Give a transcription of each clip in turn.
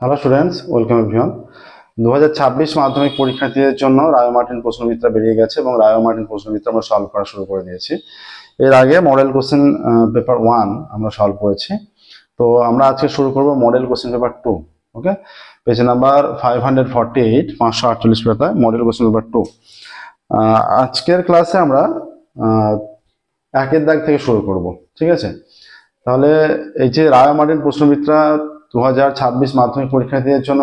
Hello students, welcome everyone. 2026 মাধ্যমিক পরীক্ষার্থীদের জন্য রায় মার্টিন প্রশ্নবিদ্যা বেরিয়ে গেছে এবং রায় মার্টিন প্রশ্নবিদ্যা আমরা সলভ করা শুরু করে দিয়েছি। এর আগে মডেল কোশ্চেন পেপার 1 আমরা সলভ করেছি। তো আমরা আজকে শুরু করব মডেল কোশ্চেন পেপার 2। ওকে, পেজ নাম্বার 548, 548 পাতায় মডেল কোশ্চেন পেপার 2। আজকের ক্লাসে আমরা একের দাগ থেকে শুরু করব, ঠিক আছে? তাহলে এই যে রায় মার্টিন প্রশ্নবিদ্যা 2026 মাধ্যমিক পরীক্ষার্থীদের জন্য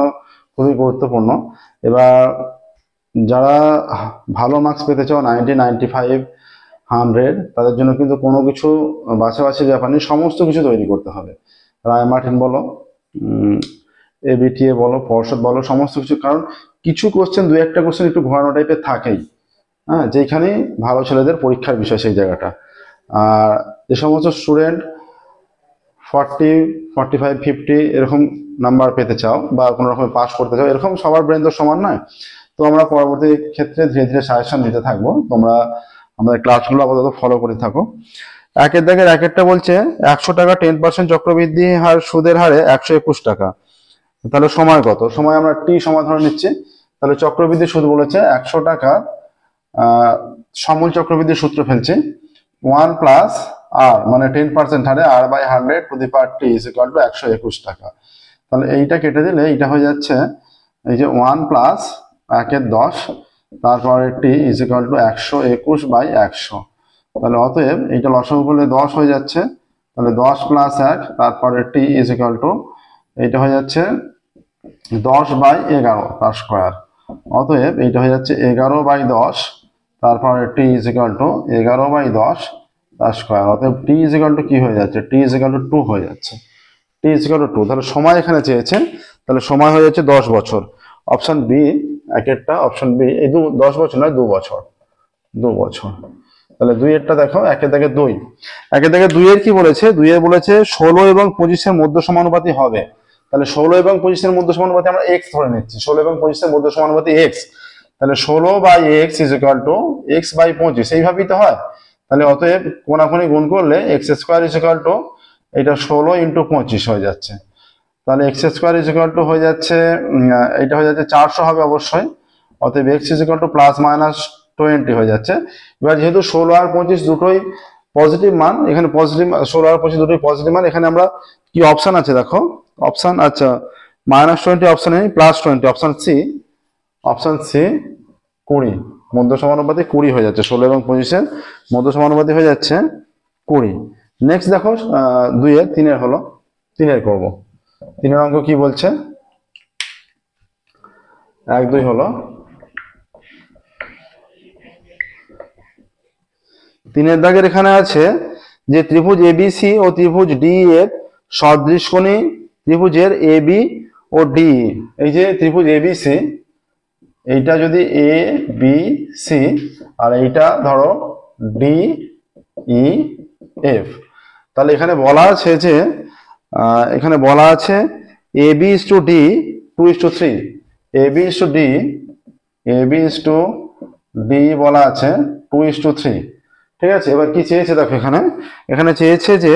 খুবই গুরুত্বপূর্ণ। এবার যারা ভালো মার্কস পেতে চাও 90, 95, 100, তাদের জন্য কিন্তু কোনো কিছু বাছাবাছির ব্যাপার নেই, সমস্ত কিছু তৈরি করতে হবে। রায় মার্টিন বলো, এবিটিএ বলো, পর্ষদ বলো, সমস্ত কিছু। কারণ কিছু কোশ্চেন, দু একটা কোশ্চেন একটু ঘোরানো টাইপের থাকেই, হ্যাঁ, যেখানে ভালো ছেলেদের পরীক্ষার বিষয় সেই জায়গাটা। আর যে সমস্ত স্টুডেন্ট 40, 45, 50 এরকম নাম্বার পেতে চাও বা কোনো রকম পাস করতে চাও, এরকম সবার ব্রেন তো সমান নয়। তো আমরা পরবর্তী ক্ষেত্রে ধীরে ধীরে সাজেশন দিতে থাকবো, তোমরা আমাদের ক্লাসগুলো আপাতত ফলো করে থাকো। একের দাগের একেরটা বলছে 100 টাকা 10% চক্রবৃদ্ধি হার সুদের হারে 121 টাকা। তাহলে সময় কত? সময় আমরা টি সময় ধরে নিচ্ছি। তাহলে চক্রবৃদ্ধি সুদ বলেছে 100 টাকা, সমূল চক্রবৃদ্ধি সূত্র ফেলছি 1 প্লাস আর মানে 10% হারে r by 100 to the power t is equal to 121 টাকা। তাহলে এইটা কেটে দিলে এইটা হয়ে যাচ্ছে এই যে 1 প্লাস 1 10 তারপরে t is equal to 121 by 100। তাহলে অতএব এইটা লসাগু করলে 10 হয়ে যাচ্ছে। তাহলে 10 প্লাস 1 তারপরে t ইজ ইকুয়াল টু এইটা হয়ে যাচ্ছে 10 বাই 11 তার স্কোয়ার। অতএব এইটা হয়ে যাচ্ছে 11 বাই 10 তারপরে t is equal to 11 by 10 তার স্কোয়ার। অতএব t ইজ ইকুয়াল টু কি হয়ে যাচ্ছে? t ইজ ইকুয়াল টু 2 হয়ে যাচ্ছে। t is equal to 2। তাহলে সময় এখানে চেয়েছে, তাহলে সময় হয়ে যাচ্ছে 10 বছর। অপশন বি, একেরটা অপশন বি, এই 10 বছর নয়, 2 বছর, 2 বছর। তাহলে 2 এরটা দেখো, একের দাগে 2, একের দাগে 2 এর কি বলেছে? 2 এর বলেছে 16 এবং 25 এর মধ্য সমানুপাতি হবে। তাহলে 16 এবং 25 এর মধ্য সমানুপাতি আমরা x ধরে নিচ্ছি। 16 এবং 25 এর মধ্য সমানুপাতি x। তাহলে 16 by x is equal to x by 25, এইভাবেই তো হয়। তাহলে অতএব কোনাকুনি গুণ করলে x square is equal two এটা 16 ইন্টু 25 হয়ে যাচ্ছে। তাহলে x square is equal two হয়ে যাচ্ছে এটা হয়ে যাচ্ছে 400 হবে অবশ্যই। অতএব x is equal two plus minus 20 হয়ে যাচ্ছে। এবার যেহেতু 16 আর 25 দুটোই পজিটিভ মান, এখানে পজিটিভ 16 আর 25 দুটোই পজিটিভ মান, এখানে আমরা কি অপশন আছে দেখো, অপশন আচ্ছা -20 অপশন নেই, +20 অপশন সি, অপশন সি 20 মধ্য সমানুপাতি 20 হয়ে যাচ্ছে। 16 এবং 25 এর মধ্য সমানুপাতি হয়ে যাচ্ছে 20। নেক্সট দেখো 2 এর 3 এর হলো, 3 এর করব। 3 এর অঙ্ক কি বলছে? 1 2 হলো, 3 এর দাগের এখানে আছে যে ত্রিভুজ এবিসি ও ত্রিভুজ ডি এর সদৃশকোণী ত্রিভুজের এবি ও ডি। এই যে ত্রিভুজ এবিসি, এইটা যদি এ বি সি আর এইটা ধরো ডি ই এফ, তাহলে এখানে বলা আছে যে এখানে বলা আছে A B is to D 2:3, A B is to D, A B is to D বলা আছে 2:3। ঠিক আছে, এবার কি চেয়েছে দেখো, এখানে এখানে চেয়েছে যে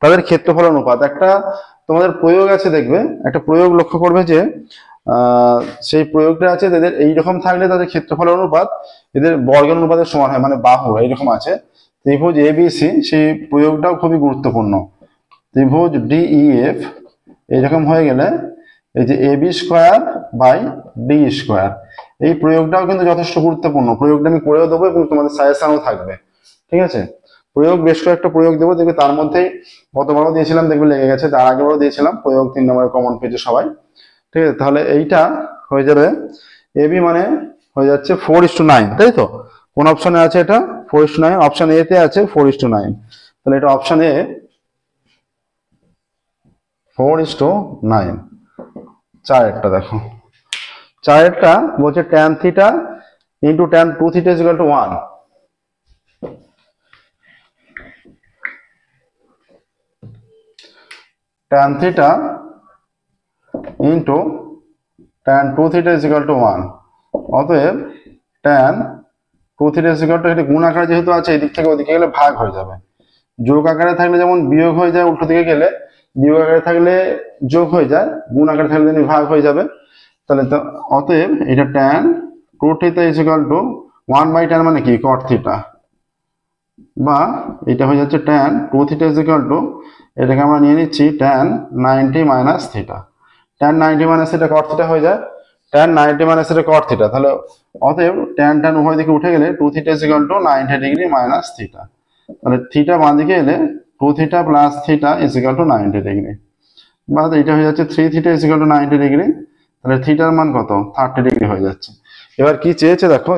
তাদের ক্ষেত্রফল অনুপাত। একটা তোমাদের প্রয়োগ আছে, দেখবে একটা প্রয়োগ লক্ষ্য করবে যে সেই প্রয়োগটা আছে তাদের এইরকম থাকলে তাদের ক্ষেত্রফল অনুপাত এদের বর্গের অনুপাতের সমান হয়, মানে বাহু এইরকম আছে ত্রিভুজ এবিসি, সেই প্রয়োগটাও খুবই গুরুত্বপূর্ণ। ত্রিভুজ ডিইএফ এইরকম হয়ে গেলে এই যে A B square by D square, এই প্রয়োগটাও কিন্তু যথেষ্ট গুরুত্বপূর্ণ। প্রয়োগটা আমি করেও দেবো এবং তোমাদের সাজেশনও থাকবে, ঠিক আছে? প্রয়োগ বেশ কয়েকটা প্রয়োগ দেবো, দেখবে তার মধ্যেই গতবারও দিয়েছিলাম, দেখবে লেগে গেছে, তার আগেবারও দিয়েছিলাম প্রয়োগ 3 নম্বরে কমন পেয়েছে সবাই, ঠিক আছে? তাহলে এইটা হয়ে যাবে এবি মানে হয়ে যাচ্ছে 4:9, তাই তো? কোন অপশনে আছে এটা? 4:9। অপশন এ তে আছে 4:9। তাহলে এটা অপশন এ 4:9। 4 দেখো, 4 বলছে tan theta into tan 2 theta is equal to 1। tan theta into tan 2 theta is equal to 1। অতএব tan 2 theta is equal to, এটা গুণ আকারে যেহেতু আছে, এদিক থেকে ওদিকে গেলে ভাগ হয়ে যাবে। যোগ আকারে থাকলে যেমন বিয়োগ হয়ে যায় উল্টো দিকে গেলে, বিয়োগ আকারে থাকলে যোগ হয়ে যায়, গুণ আকারে থাকলে ভাগ হয়ে যাবে। তাহলে অতএব এটা tan 2 theta is equal two 1/tan মানে কি cot থিটা, বা এটা হয়ে যাচ্ছে tan 2 theta is equal two, এটাকে আমরা নিয়ে নিচ্ছি tan 90 minus theta. tan 90 minus theta cot theta হয়ে যায়, tan 90 minus theta cot theta. তাহলে অতএব tan উভয় দিকে উঠে গেলে 2 theta is equal two 90 degree minus theta. তাহলে থিটা বাঁ দিকে এলে 2 theta plus theta is equal two 90 degree, বা এটা হয়ে যাচ্ছে 3 theta is equal two 90 degree. তাহলে থিটার মান কত 30 ডিগ্রি হয়ে যাচ্ছে। এবার কি চেয়েছে দেখো,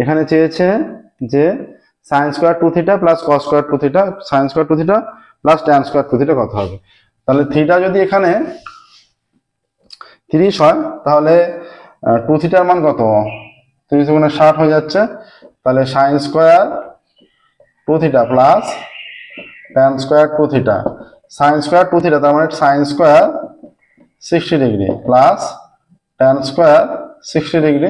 এখানে চেয়েছে যে sin square 2 theta plus cos square 2 theta, sin square 2 theta plus tan square 2 theta কত হবে। তাহলে থিটা যদি এখানে 30 হয় তাহলে 2 থিটার মান কত 30 গুণে 60 হয়ে যাচ্ছে। তাহলে sin square 2 theta plus tan square 2 theta, sin square 2 theta তার মানে sin square 60 degree plus tan square 60 degree,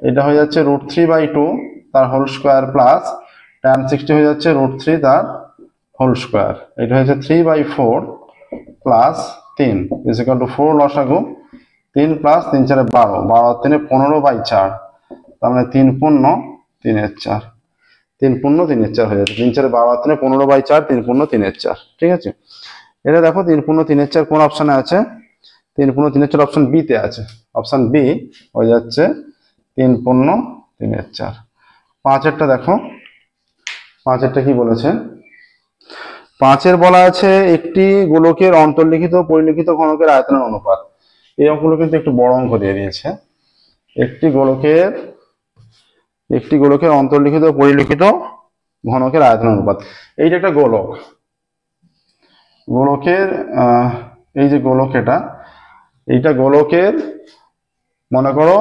এটা হয়ে যাচ্ছে √3/2 তার হোল স্কয়ার প্লাস tan 60 হয়ে যাচ্ছে √3 তার হোল স্কয়ার, এটা হচ্ছে 3/4 প্লাস 3 ইজ ইকুয়াল টু 4 লসাগু 3 প্লাস 3 4 12, 12 আর 3 15/4, তার মানে 3 পূর্ণ 3 4, 3 পূর্ণ 3 4 হয়ে যাচ্ছে। 3 4 12 আর 3 15/4, 3 পূর্ণ 3 4। ঠিক আছে, এটা দেখো 3 পূর্ণ 3 4 কোন অপশনে আছে, 3 পূর্ণ 3 4 অপশন বি তে আছে। অপশন বি হয়ে যাচ্ছে 3 পূর্ণ 3 4। 5এরটা দেখো, 5এরটা কি বলেছে, 5এর বলা আছে একটি গোলকের অন্তর্লিখিত পরিলিখিত ঘনকের আয়তনের অনুপাত। এই অঙ্কগুলো কিন্তু একটু বড় অঙ্ক দিয়ে দিয়েছে। একটি গোলকের অন্তর্লিখিত পরিলিখিত ঘনকের আয়তনের অনুপাত। এইটা একটা গোলকের এই যে গোলক, এইটা গোলকের মনে করো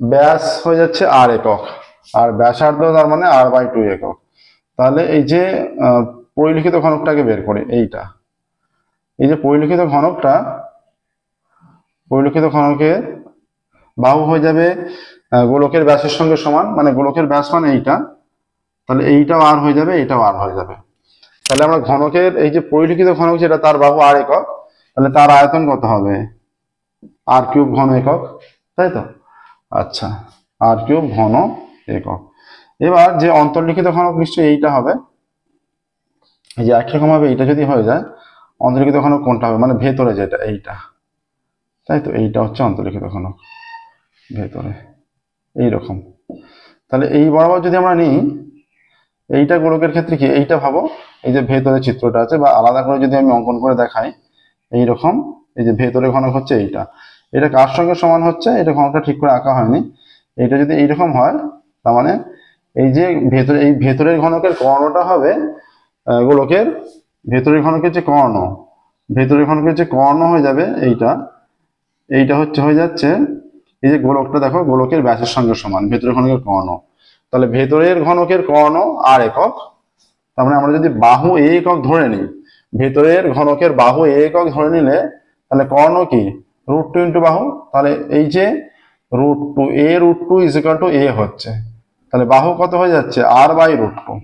ব্যাস হয়ে যাচ্ছে r একক, আর ব্যাসার্ধ তার মানে r/2 একক। তাহলে এই যে পরিলিখিত ঘনকটাকে বের করে, এই যে পরিলিখিত ঘনকের বাহু হয়ে যাবে গোলকের ব্যাসের সঙ্গে সমান, মানে গোলকের ব্যাস মানে এইটা, তাহলে এইটাও আর হয়ে যাবে, এইটাও আর হয়ে যাবে। তাহলে আমরা ঘনকের এই যে পরিলিখিত ঘনক যেটা তার বাহু r একক, তাহলে তার আয়তন কত হবে r³ ঘন একক, তাই তো। আচ্ছা, r³ ঘন একক। এবার যে অন্তর্লিখিত ঘনক নিশ্চয়ই এইটা হবে, এই যে একরকম ভাবে এইটা যদি হয়ে যায়, অন্তর্লিখিত ঘনক কোনটা হবে, মানে ভেতরে যেটা এইটা, তাই তো, এইটা হচ্ছে অন্তর্লিখিত ঘনক ভেতরে এইরকম। তাহলে এই বরাবর যদি আমরা নিই, এইটা গোলকের ক্ষেত্রে কি, এইটা ভাবো এই যে ভেতরে চিত্রটা আছে, বা আলাদা করে যদি আমি অঙ্কন করে দেখাই, এইরকম এই যে ভেতরে ঘনক হচ্ছে এটা কার সঙ্গে সমান হচ্ছে, এটা ঘনকটা ঠিক করে আঁকা হয়নি। এটা যদি এইরকম হয়, তার মানে এই যে ভেতরের ঘনকের কর্ণটা হবে গোলকের ভেতরের ঘনকের যে কর্ণ হয়ে যাবে এইটা হয়ে যাচ্ছে এই যে গোলকটা দেখো, গোলকের ব্যাসের সঙ্গে সমান ভেতরের ঘনকের কর্ণ। তাহলে ভেতরের ঘনকের কর্ণ r একক, তার মানে আমরা যদি বাহু a একক ধরে নিই, ভেতরের ঘনকের বাহু a একক ধরে নিলে, তাহলে কর্ণ কি √2 ইন্টু বাহু, তাহলে এই যে √2 a√2 is equal to a হচ্ছে, তাহলে বাহু কত হয়ে যাচ্ছে r/√2,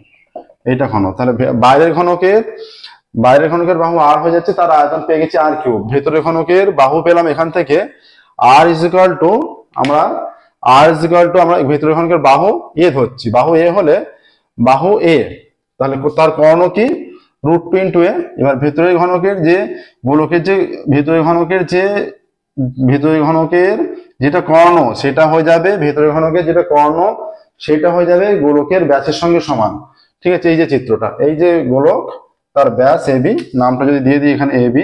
এইটা ঘনক। তাহলে বাইরের ঘনকের বাহু r হয়ে যাচ্ছে, তার আয়তন পেয়ে গেছি r³। ভেতরের ঘনকের বাহু পেলাম এখান থেকে r ইজ ইকুয়াল টু, আমরা ভেতরের ঘনকের বাহু a ধরছি, বাহু a হলে বাহু a, তাহলে তার কর্ণ কি √2 ইন্টু a। এবার ভেতরের ঘনকের যে গোলকের যে ভেতরের ঘনকের যেটা কর্ণ, সেটা হয়ে যাবে ভেতরের ঘনকের যেটা কর্ণ, সেটা হয়ে যাবে গোলকের ব্যাসের সঙ্গে সমান। ঠিক আছে, এই যে চিত্রটা, এই যে গোলক তার ব্যাস ab, নামটা যদি দিয়ে দিই এখানে ab,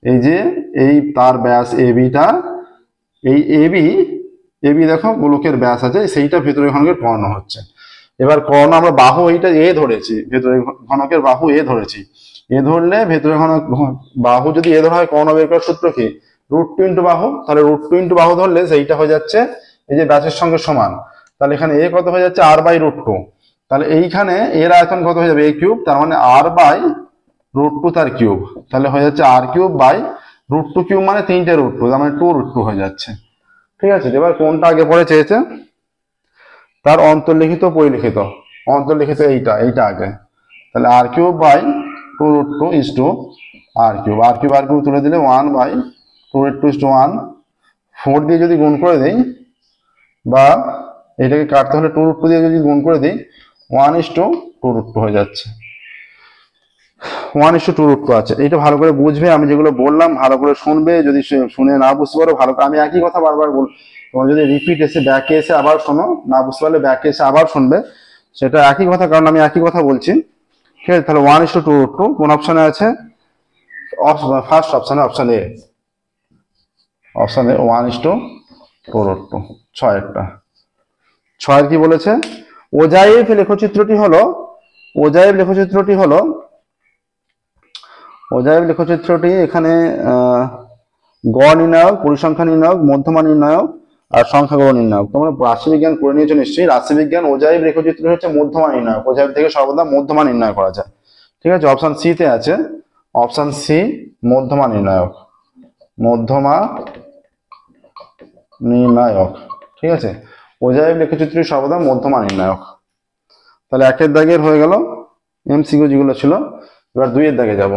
এই যে তার ব্যাস ab-টা, এই ab দেখো গোলকের ব্যাস আছে, সেইটা ভেতরের ঘনকের কর্ণ হচ্ছে। এবার কর্ণ আমরা বাহু এইটা a ধরেছি, ভেতরের ঘনকের বাহু a ধরেছি, a ধরলে ভেতরের বাহু যদি a ধরা হয়, কর্ণ বের করার সূত্র কি √2 ইন্টু বাহু, তাহলে √2 ইন্টু বাহু ধরলে সেইটা হয়ে যাচ্ছে এই যে ব্যাসের সঙ্গে সমান। তাহলে এখানে a কত হয়ে যাচ্ছে r/√2, তাহলে এইখানে এর আয়তন কত হয়ে যাবে a³, তার মানে r/√2 তার কিউব, তাহলে হয়ে যাচ্ছে r³/√2³ মানে 3টে √2, তার মানে 2√2 হয়ে যাচ্ছে। ঠিক আছে, এবার কোনটা আগে পরে চেয়েছে, তার অন্তর্লিখিত পরিলিখিত, এইটা আগে, তাহলে r³ 2√2 তুলে দিলে 1/2√2 4 দিয়ে যদি গুণ করে দেই, বা এটাকে কাটতে হলে 2√2 দিয়ে যদি গুণ করে দিই 1:2√2 হয়ে যাচ্ছে। 1:2√2 আছে। এটা ভালো করে বুঝবে, আমি যেগুলো বললাম ভালো করে শুনবে, যদি শুনে না বুঝতে পারো ভালো করে, আমি একই কথা বারবার বল, তোমার যদি রিপিট এসে ব্যাকে এসে আবার শোনো, না বুঝতে পারলে ব্যাকে এসে আবার শুনবে, সেটা একই কথা, কারণ আমি একই কথা বলছি। ঠিক আছে, তাহলে 1:2√2 কোন অপশনে আছে? ফার্স্ট অপশনে, অপশন এ 1:2√2। 6 কি বলেছে? ওজাইভ লেখচিত্রটি হলো এখানে গড় নির্ণায়ক, পরিসংখ্যান নির্ণায়ক, মধ্যমা নির্ণায়ক আর সংখ্যাগুলো নির্ণায়ক। তোমরা রাশিবিজ্ঞান করে নিয়েছো নিশ্চয়ই। রাশিবিজ্ঞান ওজাইভ লেখচিত্র হচ্ছে মধ্যমা নির্ণায়ক। ওজাইভ থেকে সর্বদা মধ্যমা নির্ণয় করা যায়। ঠিক আছে, অপশন সি তে আছে, অপশন সি মধ্যমা নির্ণায়ক। ঠিক আছে, ওজাইভ লেখচিত্র সর্বদা মধ্যমা নির্ণায়ক। তাহলে 1 দাগের হয়ে গেল এমসিকিউ যেগুলো ছিল। এবার 2 দাগে যাব।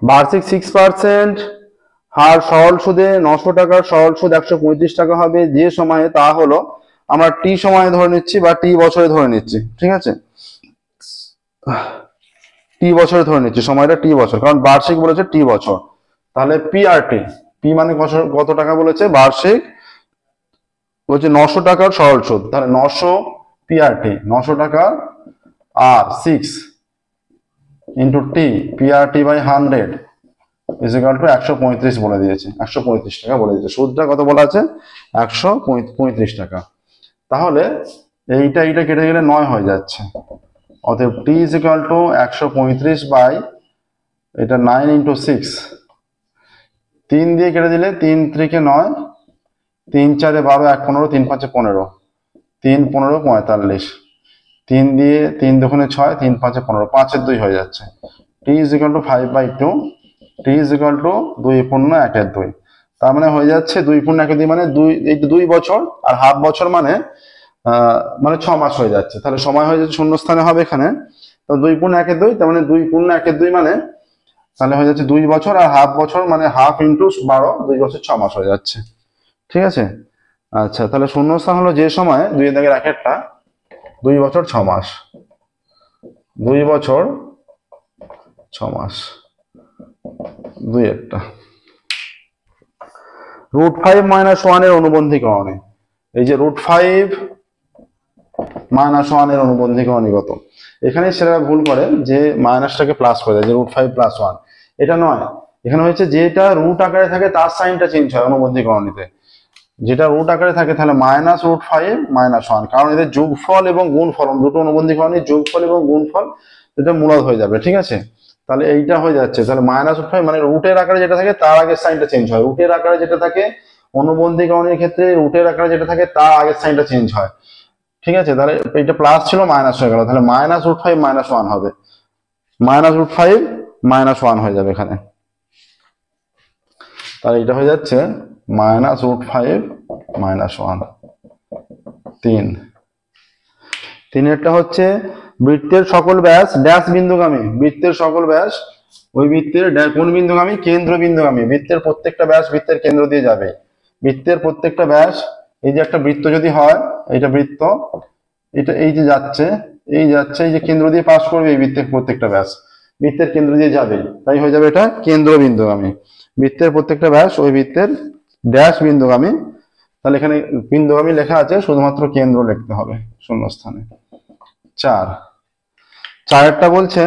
বার্ষিক 6% হার সরল সুদে 900 টাকার সরল সুদ 135 টাকা হবে যে সময়ে, তা হলো, আমরা টি সময়ে ধরে নিচ্ছি বা টি বছরে ধরে নিচ্ছি। ঠিক আছে, টি বছরে ধরে নিচ্ছি, সময়টা টি বছর, কারণ বার্ষিক বলেছে টি বছর। তাহলে পিআরটি, পি মানে কত টাকা বলেছে? বার্ষিক বলছে 900 টাকার সরল সুদ, তাহলে 900 পিআরটি, 900 টাকা, আর 6 into T, P R T by 100 is equal to 135 বলে দিয়েছে, 135 টাকা বলে দিয়েছে। সুদটা কত বলা আছে? 135 টাকা। তাহলে এইটা কেটে গেলে 9 হয়ে যাচ্ছে। অতএব টি ইজ ইকুয়াল টু 135 বাই এটা 9 ইন্টু 6, 3 দিয়ে কেটে দিলে 3 3 9, 3 4 12, 1 15, 3 5 15, 3 15 45, 3 দিয়ে 3 2 6, 3 5 15, 5 2 হয়ে যাচ্ছে। T is equal to 5/2, T is equal to 2 পূর্ণ 1 2। তার মানে হয়ে যাচ্ছে 2 পূর্ণ 1 2 মানে 2 বছর, আর হাফ বছর মানে 6 মাস হয়ে যাচ্ছে। তাহলে সময় হয়ে যাচ্ছে শূন্য স্থানে হবে এখানে, তো 2 পূর্ণ 1 2, তার মানে 2 পূর্ণ 1 2 মানে তাহলে হয়ে যাচ্ছে 2 বছর, আর হাফ বছর মানে হাফ ইন্টু 12, 2 বছর 6 মাস হয়ে যাচ্ছে। ঠিক আছে, আচ্ছা, তাহলে শূন্য স্থান হলো যে সময় 2 দাগের 1 2 বছর 6 মাস, 2 বছর 6 মাস, 2 √5 - 1 এর অনুবন্ধীকরণে, এই যে √5 - 1 এর অনুবন্ধীকরণী কত? এখানে সেটা ভুল করে যে মাইনাসটাকে প্লাস করে দেয়, যে √5 + 1, এটা নয়। এখানে হচ্ছে যেটা রুট আকারে থাকে তার সাইনটা চেঞ্জ হয় অনুবন্ধীকরণীতে। যেটা রুট আকারে থাকে তাহলে -√5 - 1, কারণ এদের যোগফল এবং গুণফল, দুটো অনুবন্ধীকরণের যোগফল এবং গুণফল এটা মূলদ হয়ে যাবে। ঠিক আছে, তাহলে এইটা হয়ে যাচ্ছে, তাহলে -√5 মানে রুটের আকারে যেটা থাকে তার আগের সাইনটা চেঞ্জ হয়। রুটের আকারে যেটা থাকে অনুবন্ধীকরণের ক্ষেত্রে রুটের আকারে যেটা থাকে তার আগের সাইনটা চেঞ্জ হয়। ঠিক আছে, তাহলে এটা প্লাস ছিল মাইনাস হয়ে গেল, তাহলে -√5 - 1 হবে, -√5 - 1 হয়ে যাবে এখানে। তাহলে এটা হয়ে যাচ্ছে -√5 - 1। 3 হচ্ছে বৃত্তের সকল ব্যাস ড্যাশ বিন্দুগামী। বৃত্তের সকল ব্যাস ওই বৃত্তের কোন বিন্দুগামী? কেন্দ্র বিন্দুগামী। বৃত্তের প্রত্যেকটা ব্যাস বৃত্তের কেন্দ্র দিয়ে যাবে। বৃত্তের প্রত্যেকটা ব্যাস, এই যে একটা বৃত্ত যদি হয়, এটা বৃত্ত, এটা এই যে যাচ্ছে, এই যে কেন্দ্র দিয়ে পাস করবে, এই বৃত্তের প্রত্যেকটা ব্যাস বৃত্তের কেন্দ্র দিয়ে যাবে, তাই হয়ে যাবে এটা কেন্দ্র বিন্দুগামী। বৃত্তের প্রত্যেকটা ব্যাস ওই বৃত্তের ড্যাশ বিন্দুগামী। তাহলে এখানে বিন্দুগামী লেখা আছে, শুধুমাত্র কেন্দ্র লিখতে হবে শূন্যস্থানে। 4 বলছে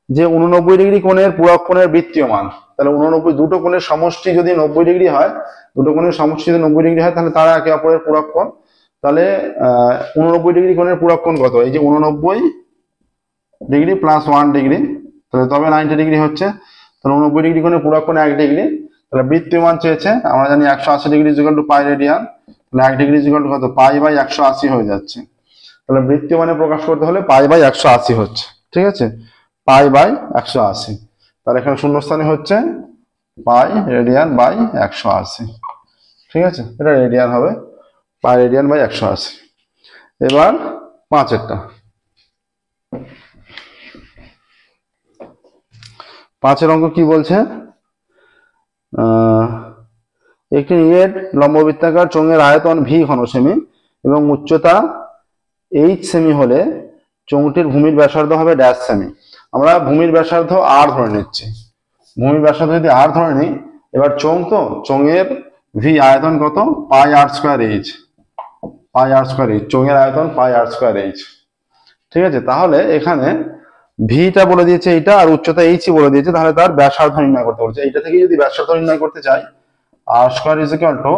যে 89 ডিগ্রি কোণের পূরক কোণের বৃত্তীয় মান। তাহলে 89, দুটো কোণের সমষ্টি যদি 90 ডিগ্রি হয়, দুটো কোণের সমষ্টি যদি 90 ডিগ্রি হয়, তাহলে তারা একে অপরের পূরক কোণ। তাহলে 89 ডিগ্রি কোণের পূরক কোণ কত? এই যে 89 ডিগ্রি প্লাস 1 ডিগ্রি, তাহলে তবে 90 ডিগ্রি হচ্ছে। তাহলে 89 ডিগ্রি কোণের পূরক কোণ 1 ডিগ্রি। তাহলে বৃত্তীয় মান চেয়েছে, আমরা জানি 180 degree equal to pi radian, তাহলে 1 ডিগ্রি ইকুয়াল টু কত? π/180 হয়ে যাচ্ছে। তাহলে বৃত্তীয় মানে প্রকাশ করতে হলে π/180 হচ্ছে। ঠিক আছে, π/180। তাহলে এখানে শূন্যস্থানে হচ্ছে পাই রেডিয়ান বাই 180। ঠিক আছে, এটা রেডিয়ান হবে, পাই রেডিয়ান বাই 180। এবার 5-এরটা, 5-এর অঙ্ক কি বলছে? একটি নিরেট লম্ববৃত্তাকার চোঙের আয়তন ভি ঘন সেমি এবং উচ্চতা এইচ সেমি হলে চোঙটির ভূমির ব্যাসার্ধ হবে ড্যাশ সেমি। আমরা ভূমির ব্যাসার্ধ আর ধরে নিচ্ছি। ভূমির ব্যাসার্ধ যদি আর ধরে নিই, এবার চোঙ তো, চোঙের ভি আয়তন কত? পাই আর স্কোয়ার এইচ, পাই আর স্কোয়ার এইচ, চোঙের আয়তন পাই আর স্কোয়ার এইচ। ঠিক আছে, তাহলে এখানে ভিটা বলে দিয়েছে এইটা, আর উচ্চতা এইচই বলে দিয়েছে, তাহলে তার ব্যাসার্ধ নির্ণয় করতে বলছে। এইটা থেকে যদি ব্যাসার্ধ নির্ণয় করতে চাই, আর স্কোয়ার ইজ ইকুয়াল টু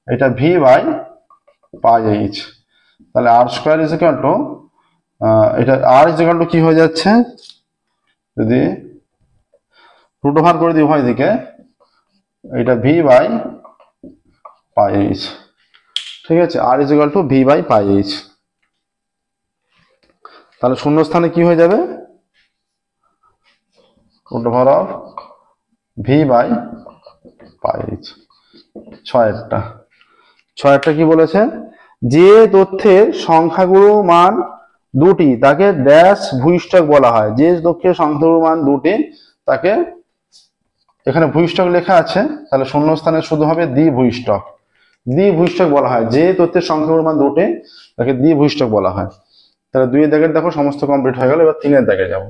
এটা ভি বাই পাই এইচ, তাহলে আর স্কোয়ার ইজ ইকুয়াল টু এটা আর ইজ ইকুয়াল টু কি হয়ে যাচ্ছে, যদি রুট ওভার করে দিই উভয় দিকে, এটা ভি বাই পাই এইচ। ঠিক আছে, R is equal to V by pi H. তাহলে শূন্য স্থানে কি হয়ে যাবে? Root over of V by pi H. 6-এরটা কি বলেছে? যে তথ্যের সংখ্যাগুলো মান দুটি তাকে ড্যাশ ভূইষ্ঠক বলা হয়। যে তথ্যের সংখ্যাগুলো মান দুটি তাকে, এখানে ভূইষ্ঠক লেখা আছে, তাহলে শূন্য স্থানে শুধু হবে দ্বিভূইষ্ঠক। দ্বিভূইষ্ঠক বলা হয় যে তথ্যের সংখ্যাগুলো মান দুটি তাকে দ্বিভূইষ্ঠক বলা হয়। তাহলে 2-এর দাগের দেখো সমস্ত কমপ্লিট হয়ে গেল। এবার 3-এর দাগে যাব।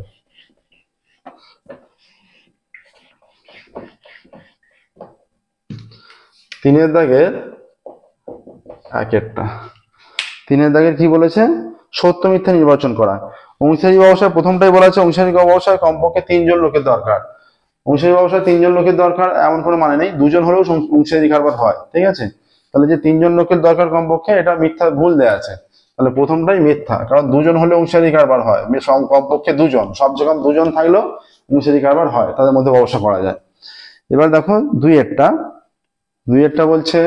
3-এর দাগের 1-এরটা, 3-এর দাগের কি বলেছে? সত্য মিথ্যা নির্বাচন করা। অংশীদারি ব্যবসায় প্রথমটাই বলা আছে, অংশীদারি ব্যবসায় কমপক্ষে 3 জন লোকের দরকার। অংশীদারি ব্যবসায় 3 জন লোকের দরকার এমন কোনো মানে নেই, 2 জন হলেও অংশীদারি কারবার হয়। ঠিক আছে, তাহলে যে 3 জন লোকের দরকার কমপক্ষে, এটা মিথ্যা, ভুল দেয়া আছে। তাহলে প্রথমটাই মিথ্যা, কারণ 2 জন হলে অংশীদারি কারবার হয়, কমপক্ষে 2 জন, সব জায়গায় 2 জন থাকলেও অংশীদারি কারবার হয়, তাদের মধ্যে ব্যবসা করা যায়। এবার দেখো 2-এরটা বলছে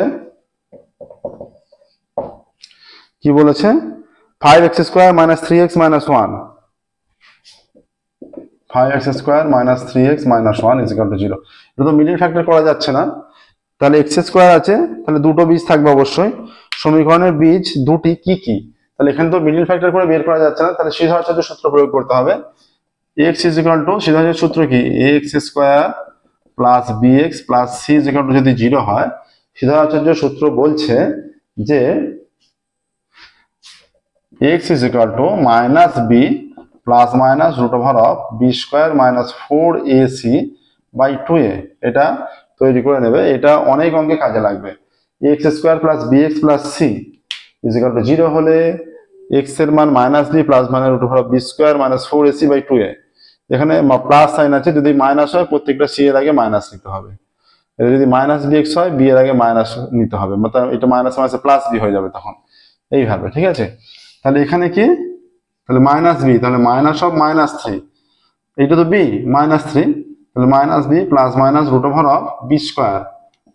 কি বলেছে? 5x square minus 3x minus 1, 5x square minus 3x minus 1 is equal two 0। এটা তো মিডল ফ্যাক্টর করা যাচ্ছে না, তাহলে x স্কোয়ার আছে, তাহলে দুটো বীজ থাকবে অবশ্যই। সমীকরণের বীজ দুটি কি কি? তাহলে এখানে তো মিডল ফ্যাক্টর করে বের করা যাচ্ছে না, তাহলে সিদ্ধাচার্য সূত্র প্রয়োগ করতে হবে। x ইজ ইকুয়াল টু, সিদ্ধাচার্য সূত্র কি? ax square plus bx plus c is equal two যদি 0 হয়, সিদ্ধাচার্য সূত্র বলছে যে x is equal to minus b plus minus root over of b square minus 4ac by 2a। এটা তৈরি করে নেবে, এটা অনেক অঙ্কে কাজে লাগবে। x square plus bx plus c is equal to 0 হলে x এর মান minus b plus minus root over b square minus 4ac by 2a। এখানে প্লাস সাইন আছে, যদি মাইনাস হয় প্রত্যেকটা c এর আগে মাইনাস নিতে হবে। এটা যদি মাইনাস bx হয়, b এর আগে মাইনাস নিতে হবে, মানে এটা মাইনাস মাইনাসে প্লাস b হয়ে যাবে তখন, এইভাবে। ঠিক আছে, তাহলে এখানে কি? তাহলে মাইনাস বি, তাহলে মাইনাস অফ মাইনাস 3, এইটা তো বি মাইনাস 3, তাহলে minus B plus minus root over of B square,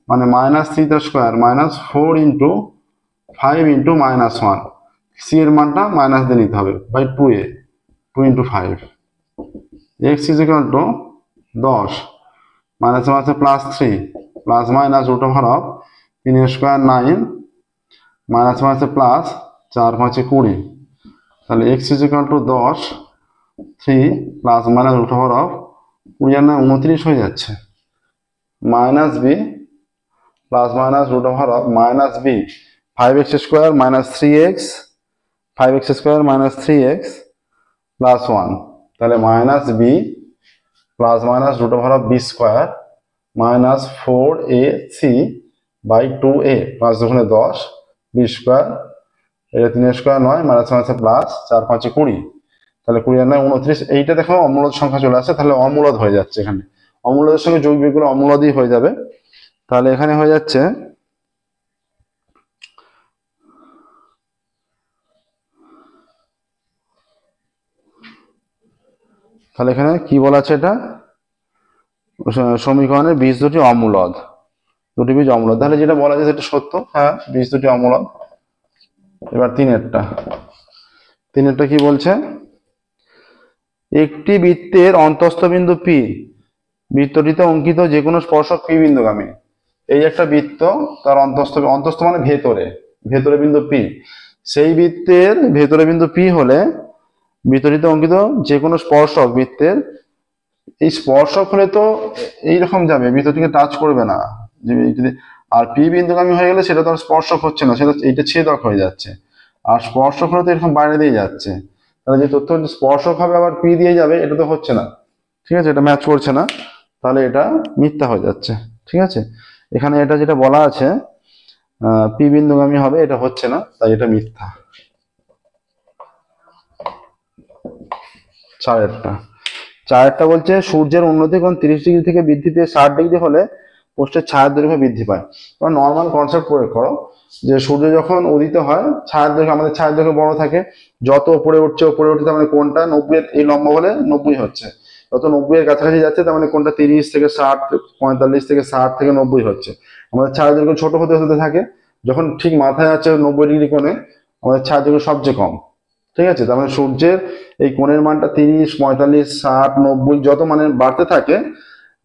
মানে মাইনাস 3 তার square minus 4 into 5 into minus 1, C এর মানটা মাইনাস দিয়ে নিতে হবে, by 2a, 2 into 5। X is equal to 10 minus মাইনাসে plus 3 plus minus root over of 3 square 9 minus মাইনাসে প্লাস 4 5 20। তাহলে x is equal to 10, 3 plus minus root over of 20 আর 9 29 হয়ে যাচ্ছে, minus B plus minus root over of minus B 5x square minus 3x, 5x square minus 3x plus 1, তাহলে minus B plus minus root over of B square minus 4ac by 2a, 5 দুগুণে 10, B square, এটা 3 square 9 minus মাইনাসে plus 4 5 20, তাহলে 20 আর 9 29। এইটা দেখো অমূলদ সংখ্যা চলে আসছে, তাহলে অমূলদ হয়ে যাচ্ছে। এখানে অমূলদের সঙ্গে যোগ বিয়োগগুলো অমূলদই হয়ে যাবে। তাহলে এখানে হয়ে যাচ্ছে তাহলে এখানে কি বলা আছে? এটা সমীকরণের বীজ দুটি অমূলদ, দুটি বীজ অমূলদ, তাহলে যেটা বলা যায় সেটা সত্য। হ্যাঁ, বীজ দুটি অমূলদ। এবার 3-এরটা কি বলছে? একটি বৃত্তের অন্তঃস্থ বিন্দু পি বৃত্তটিতে অঙ্কিত যে কোনো স্পর্শক পি বিন্দুগামী। এই একটা বৃত্ত, তার অন্তস্থ, অন্তস্থ মানে ভেতরে, ভেতরে বিন্দু পি, সেই বৃত্তের ভেতরে বিন্দু পি হলে বৃত্তটিতে অঙ্কিত যে কোনো স্পর্শক বৃত্তের, এই স্পর্শক হলে তো এইরকম যাবে, বৃত্তটিকে টাচ করবে না, যে আর পি বিন্দুগামী হয়ে গেলে সেটা তো আর স্পর্শক হচ্ছে না, সেটা এইটা ছেদক হয়ে যাচ্ছে। আর স্পর্শক হলে তো এরকম বাইরে দিয়ে যাচ্ছে, তাহলে যে তথ্য স্পর্শক হবে আবার পি দিয়ে যাবে, এটা তো হচ্ছে না, ঠিক আছে, এটা ম্যাচ করছে না, তাহলে এটা মিথ্যা হয়ে যাচ্ছে। ঠিক আছে, এখানে এটা যেটা বলা আছে পি বিন্দুগামী হবে, এটা হচ্ছে না, তাই এটা মিথ্যা। চারেরটা বলছে সূর্যের উন্নতি কোণ 30 ডিগ্রি থেকে বৃদ্ধি পেয়ে 60 ডিগ্রি হলে পোস্টের ছায়ার দৈর্ঘ্য বৃদ্ধি পায়। তোমরা নর্মাল কনসেপ্ট প্রয়োগ করো, যে সূর্য যখন উদিত হয় ছায়ার দৈর্ঘ্য, আমাদের ছায়ার দৈর্ঘ্য বড় থাকে, যত উপরে উঠছে তার মানে কোণটা 90 এই লম্বা হলে 90 হচ্ছে, যত 90 এর কাছাকাছি যাচ্ছে তার মানে কোণটা 30 থেকে 60, 45 থেকে 60 থেকে 90 হচ্ছে। আমাদের ছায়ার দৈর্ঘ্য ছোট হতে হতে থাকে, যখন ঠিক মাথায় আছে 90 ডিগ্রি কোণে আমাদের ছায়ার দৈর্ঘ্য সবচেয়ে কম। ঠিক আছে, তার মানে সূর্যের এই কোণের মানটা 30, 45, 60, 90 যত মানে বাড়তে থাকে,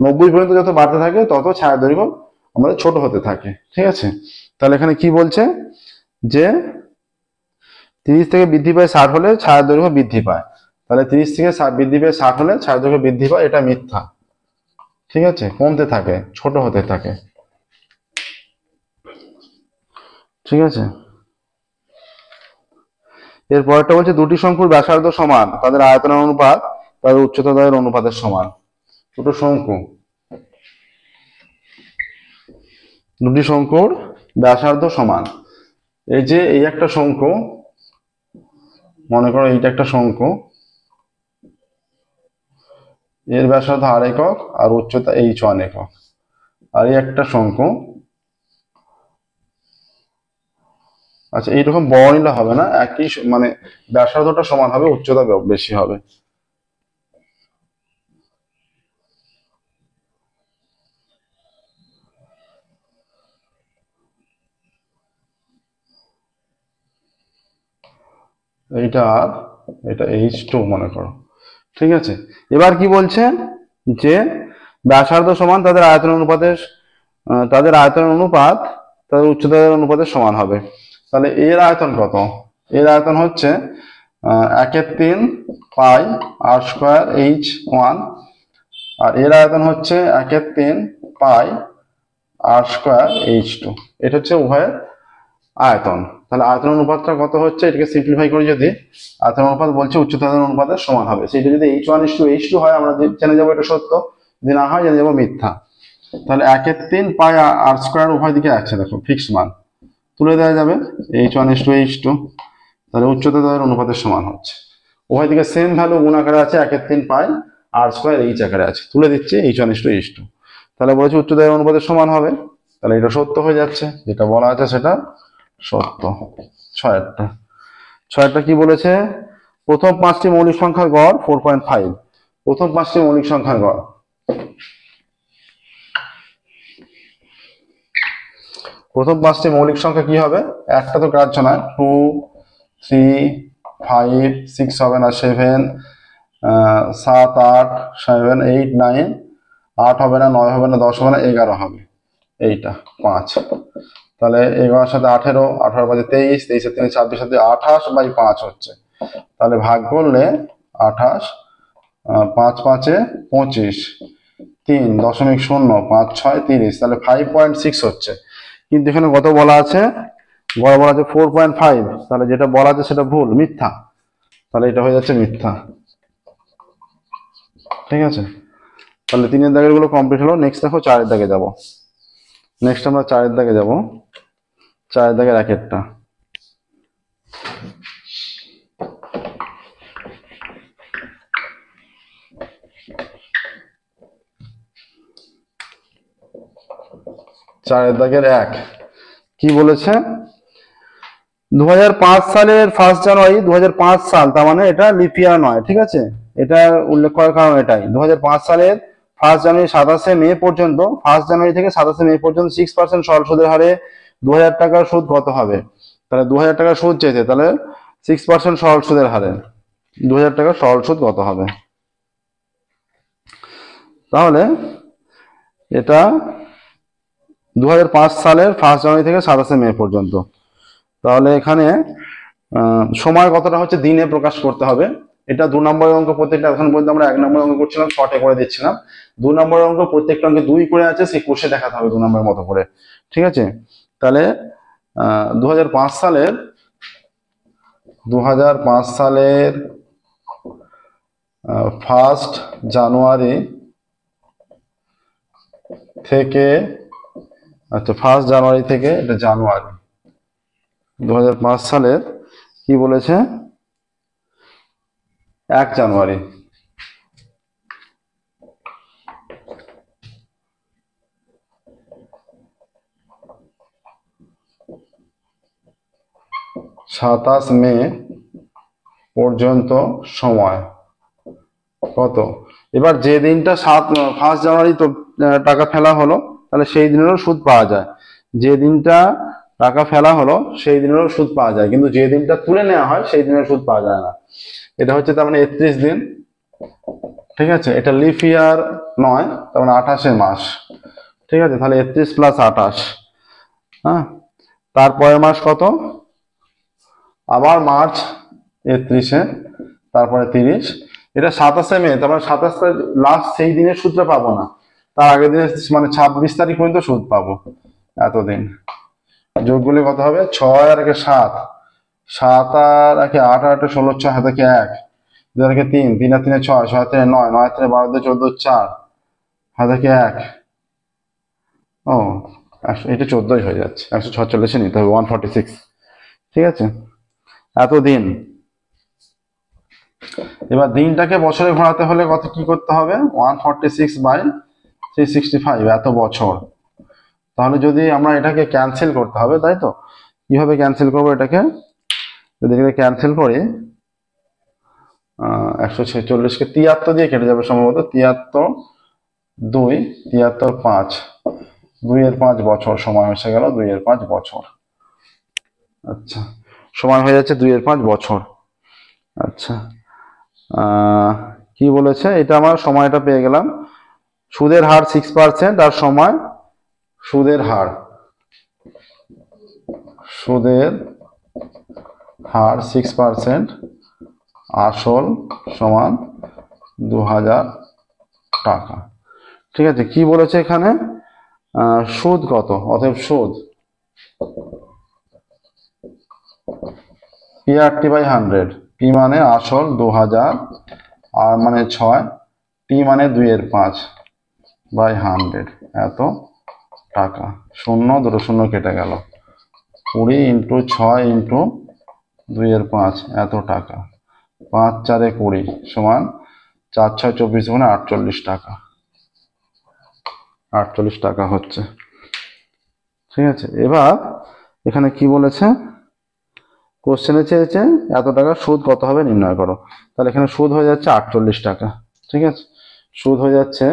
90 পর্যন্ত যত বাড়তে থাকে তত ছায়া দৈর্ঘ্য আমাদের ছোট হতে থাকে। ঠিক আছে, তাহলে এখানে কি বলছে যে 30 থেকে বৃদ্ধি পায় 60 হলে ছায়া দৈর্ঘ্য বৃদ্ধি পায়, তাহলে 30 থেকে বৃদ্ধি পায় 60 হলে ছায়া দৈর্ঘ্য বৃদ্ধি পায়, এটা মিথ্যা। ঠিক আছে, কমতে থাকে, ছোট হতে থাকে। ঠিক আছে, এরপরটা বলছে দুটি শঙ্কুর ব্যাসার্ধ সমান, তাদের আয়তনের অনুপাত তাদের উচ্চতাদ্বয়ের অনুপাতের সমান। দুটি শঙ্কুর ব্যাসার্ধ সমান, এই যে এই একটা শঙ্কু, মনে করো এইটা একটা শঙ্কু, এর ব্যাসার্ধ আর একক আর উচ্চতা h1 একক, আর এই একটা শঙ্কু, আচ্ছা এইরকম বড় নিলে হবে না, একই মানে ব্যাসার্ধটা সমান হবে, উচ্চতা বেশি হবে। এইটা আর এটা h2 মনে করো। ঠিক আছে, এবার কি বলছে যে ব্যাসার্ধ সমান তাদের আয়তনের অনুপাতের, তাদের আয়তনের অনুপাত তাদের উচ্চতার অনুপাতের সমান হবে। তাহলে এর আয়তন কত? এর আয়তন হচ্ছে 1/3 পাই r স্কয়ার h1, আর এর আয়তন হচ্ছে 1/3 পাই r স্কয়ার h2। এটা হচ্ছে উভয়ের আয়তন। তাহলে আয়তন অনুপাতটা কত হচ্ছে, এটাকে সিম্পলিফাই করে যদি আয়তন অনুপাত বলছে উচ্চতার অনুপাতের সমান হবে, সেটা যদি h1:h2 হয় আমরা জেনে যাবো এটা সত্য, যদি না হয় জেনে যাবো মিথ্যা। তাহলে 1/3 পাই r স্কয়ার উভয় দিকে আছে, দেখো ফিক্সড মান তুলে দেওয়া যাবে h1:h2, তাহলে উচ্চতা দ্বয়ের অনুপাতের সমান হচ্ছে, উভয় দিকে সেম ভ্যালু গুণ আকারে আছে, 1/3 পাই r স্কয়ার h আকারে আছে, তুলে দিচ্ছি h1:h2, তাহলে বলেছে উচ্চতার অনুপাতের সমান হবে, তাহলে এটা সত্য হয়ে যাচ্ছে, যেটা বলা আছে সেটা সত্য। ছয়েরটা কি বলেছে, প্রথম 5টি মৌলিক সংখ্যার গড় 4.5। প্রথম 5টি মৌলিক সংখ্যার গড়, প্রথম 5টি মৌলিক সংখ্যা কি হবে, একটা তো গ্রাহ্য নয়, 2, 3, 5, 6 হবে না, 7, 7, 8, 7, 8, 9, 8 হবে না, 9 হবে না, 10 হবে না, 11 হবে, এইটা 5। তাহলে 11-এর সাথে 18, 18 বাজে 23, 23 3 26, সাথে 28/5 হচ্ছে, তাহলে ভাগ করলে 28, 5 5 25, 3.0, 5 6 30, তাহলে 5.6 হচ্ছে। কিন্তু এখানে কত বলা আছে, বলা আছে 4.5, তাহলে যেটা বলা আছে সেটা ভুল, মিথ্যা, তাহলে এটা হয়ে যাচ্ছে মিথ্যা। ঠিক আছে, তাহলে 3-এর দাগের গুলো কমপ্লিট হলো। নেক্সট দেখো 4-এর দাগে যাব। নেক্সট আমরা 4-এর দাগে যাব। 4-এর দাগের 1-এরটা, চারের দাগের 1 কি বলেছে, 2005 সালের 1 জানুয়ারি 2005 সাল, তার মানে এটা লিপ ইয়ার নয়। ঠিক আছে, এটা উল্লেখ করার কারণ এটাই, 2005 সালের 1 জানুয়ারি 27 মে পর্যন্ত, 1 জানুয়ারি থেকে 27 মে পর্যন্ত 6% সরল সুদের হারে 2000 টাকার সুদ কত হবে। তাহলে 2000 টাকার সুদ চেয়েছে, তাহলে 6% সরল সুদের হারে 2000 টাকার সরল সুদ কত হবে। তাহলে এটা 2005 সালের 1 জানুয়ারি থেকে 27 মে পর্যন্ত। তাহলে এখানে সময় কতটা হচ্ছে দিনে প্রকাশ করতে হবে। এটা 2 নম্বরের অঙ্ক, প্রত্যেকটা এখন পর্যন্ত আমরা 1 নম্বর অঙ্ক করছিলাম, শর্টে করে দিচ্ছিলাম। 2 নম্বরের অঙ্ক প্রত্যেকটা অঙ্কে 2 করে আছে, সেই কোষে দেখাতে হবে 2 নম্বরের মতো করে, ঠিক আছে। তাহলে 2005 সালের 1 জানুয়ারি থেকে, আচ্ছা 1 জানুয়ারি থেকে, এটা জানুয়ারি 2005 সালের কি বলেছে 1 জানুয়ারি, সাতাশ মে পর্যন্ত সময় কত। এবার যে দিনটা 1 জানুয়ারি তো টাকা ফেলা হলো, তাহলে সেই দিনেরও সুদ পাওয়া যায়। যে দিনটা টাকা ফেলা হলো সেই দিনেরও সুদ পাওয়া যায়, কিন্তু যে দিনটা তুলে নেওয়া হয় সেই দিনের সুদ পাওয়া যায় না। এটা হচ্ছে তার মানে 31 দিন, ঠিক আছে। এটা লিফ ইয়ার নয়, তার মানে 28 মাস, ঠিক আছে। তাহলে 31 + 28, হ্যাঁ। তারপরের মাস কত, আবার মার্চ 31-এ, তারপরে 30, এটা 27 মে, তারপরে 27 লাস্ট, সেই দিনের সুদটা পাবো না, তার আগের দিনে মানে 26 তারিখ পর্যন্ত সুদ পাবো। এতদিন যোগ করলে কত হবে, 6 আর 1 7, 7 আর 1 8, 8 16, 6 হাতে 1, 2 আর 1 3, 3 আর 3 6, 6 আর 3 9, 9 আর 3 12, 14, 4 হাতে 1, ও এটা 14ই হয়ে যাচ্ছে, 146 নিতে হবে, 146, ঠিক আছে। এতদিন। এবার দিনটাকে বছরে ঘোরাতে হলে কত কি করতে হবে, 146/365, এত বছর। তাহলে যদি আমরা এটাকে ক্যান্সেল করতে হবে, তাই তো। কিভাবে ক্যান্সেল করবো এটাকে, যদি এটাকে ক্যান্সেল করি, 146-কে 73 দিয়ে কেটে যাবে সম্ভবত, 73 2, 73 5, 2 এর 5 বছর সময় এসে গেল, 2 এর 5 বছর। আচ্ছা, সময় হয়ে যাচ্ছে 2 এর 5 বছর। আচ্ছা, কি বলেছে, এটা আমার সময়টা পেয়ে গেলাম। সুদের হার 6% আর সময়, সুদের হার 6%, আসল সমান 2000 টাকা, ঠিক আছে। কি বলেছে এখানে, সুদ কত, অতএব সুদ PRT/100, P মানে আসল 2000, আর মানে 6, T মানে 2 এর 5/100, এত টাকা। 0 দুটো 0 কেটে গেল, 20 × 6 × 2 এর 5, এত টাকা। 5 4 20 সমান 4 6 24 গুণে 48 টাকা, 48 টাকা হচ্ছে, ঠিক আছে। এবার এখানে কি বলেছে, কোশ্চেনে চেয়েছে এত টাকা সুদ কত হবে নির্ণয় করো। তাহলে এখানে সুদ হয়ে যাচ্ছে 48 টাকা, ঠিক আছে। সুদ হয়ে যাচ্ছে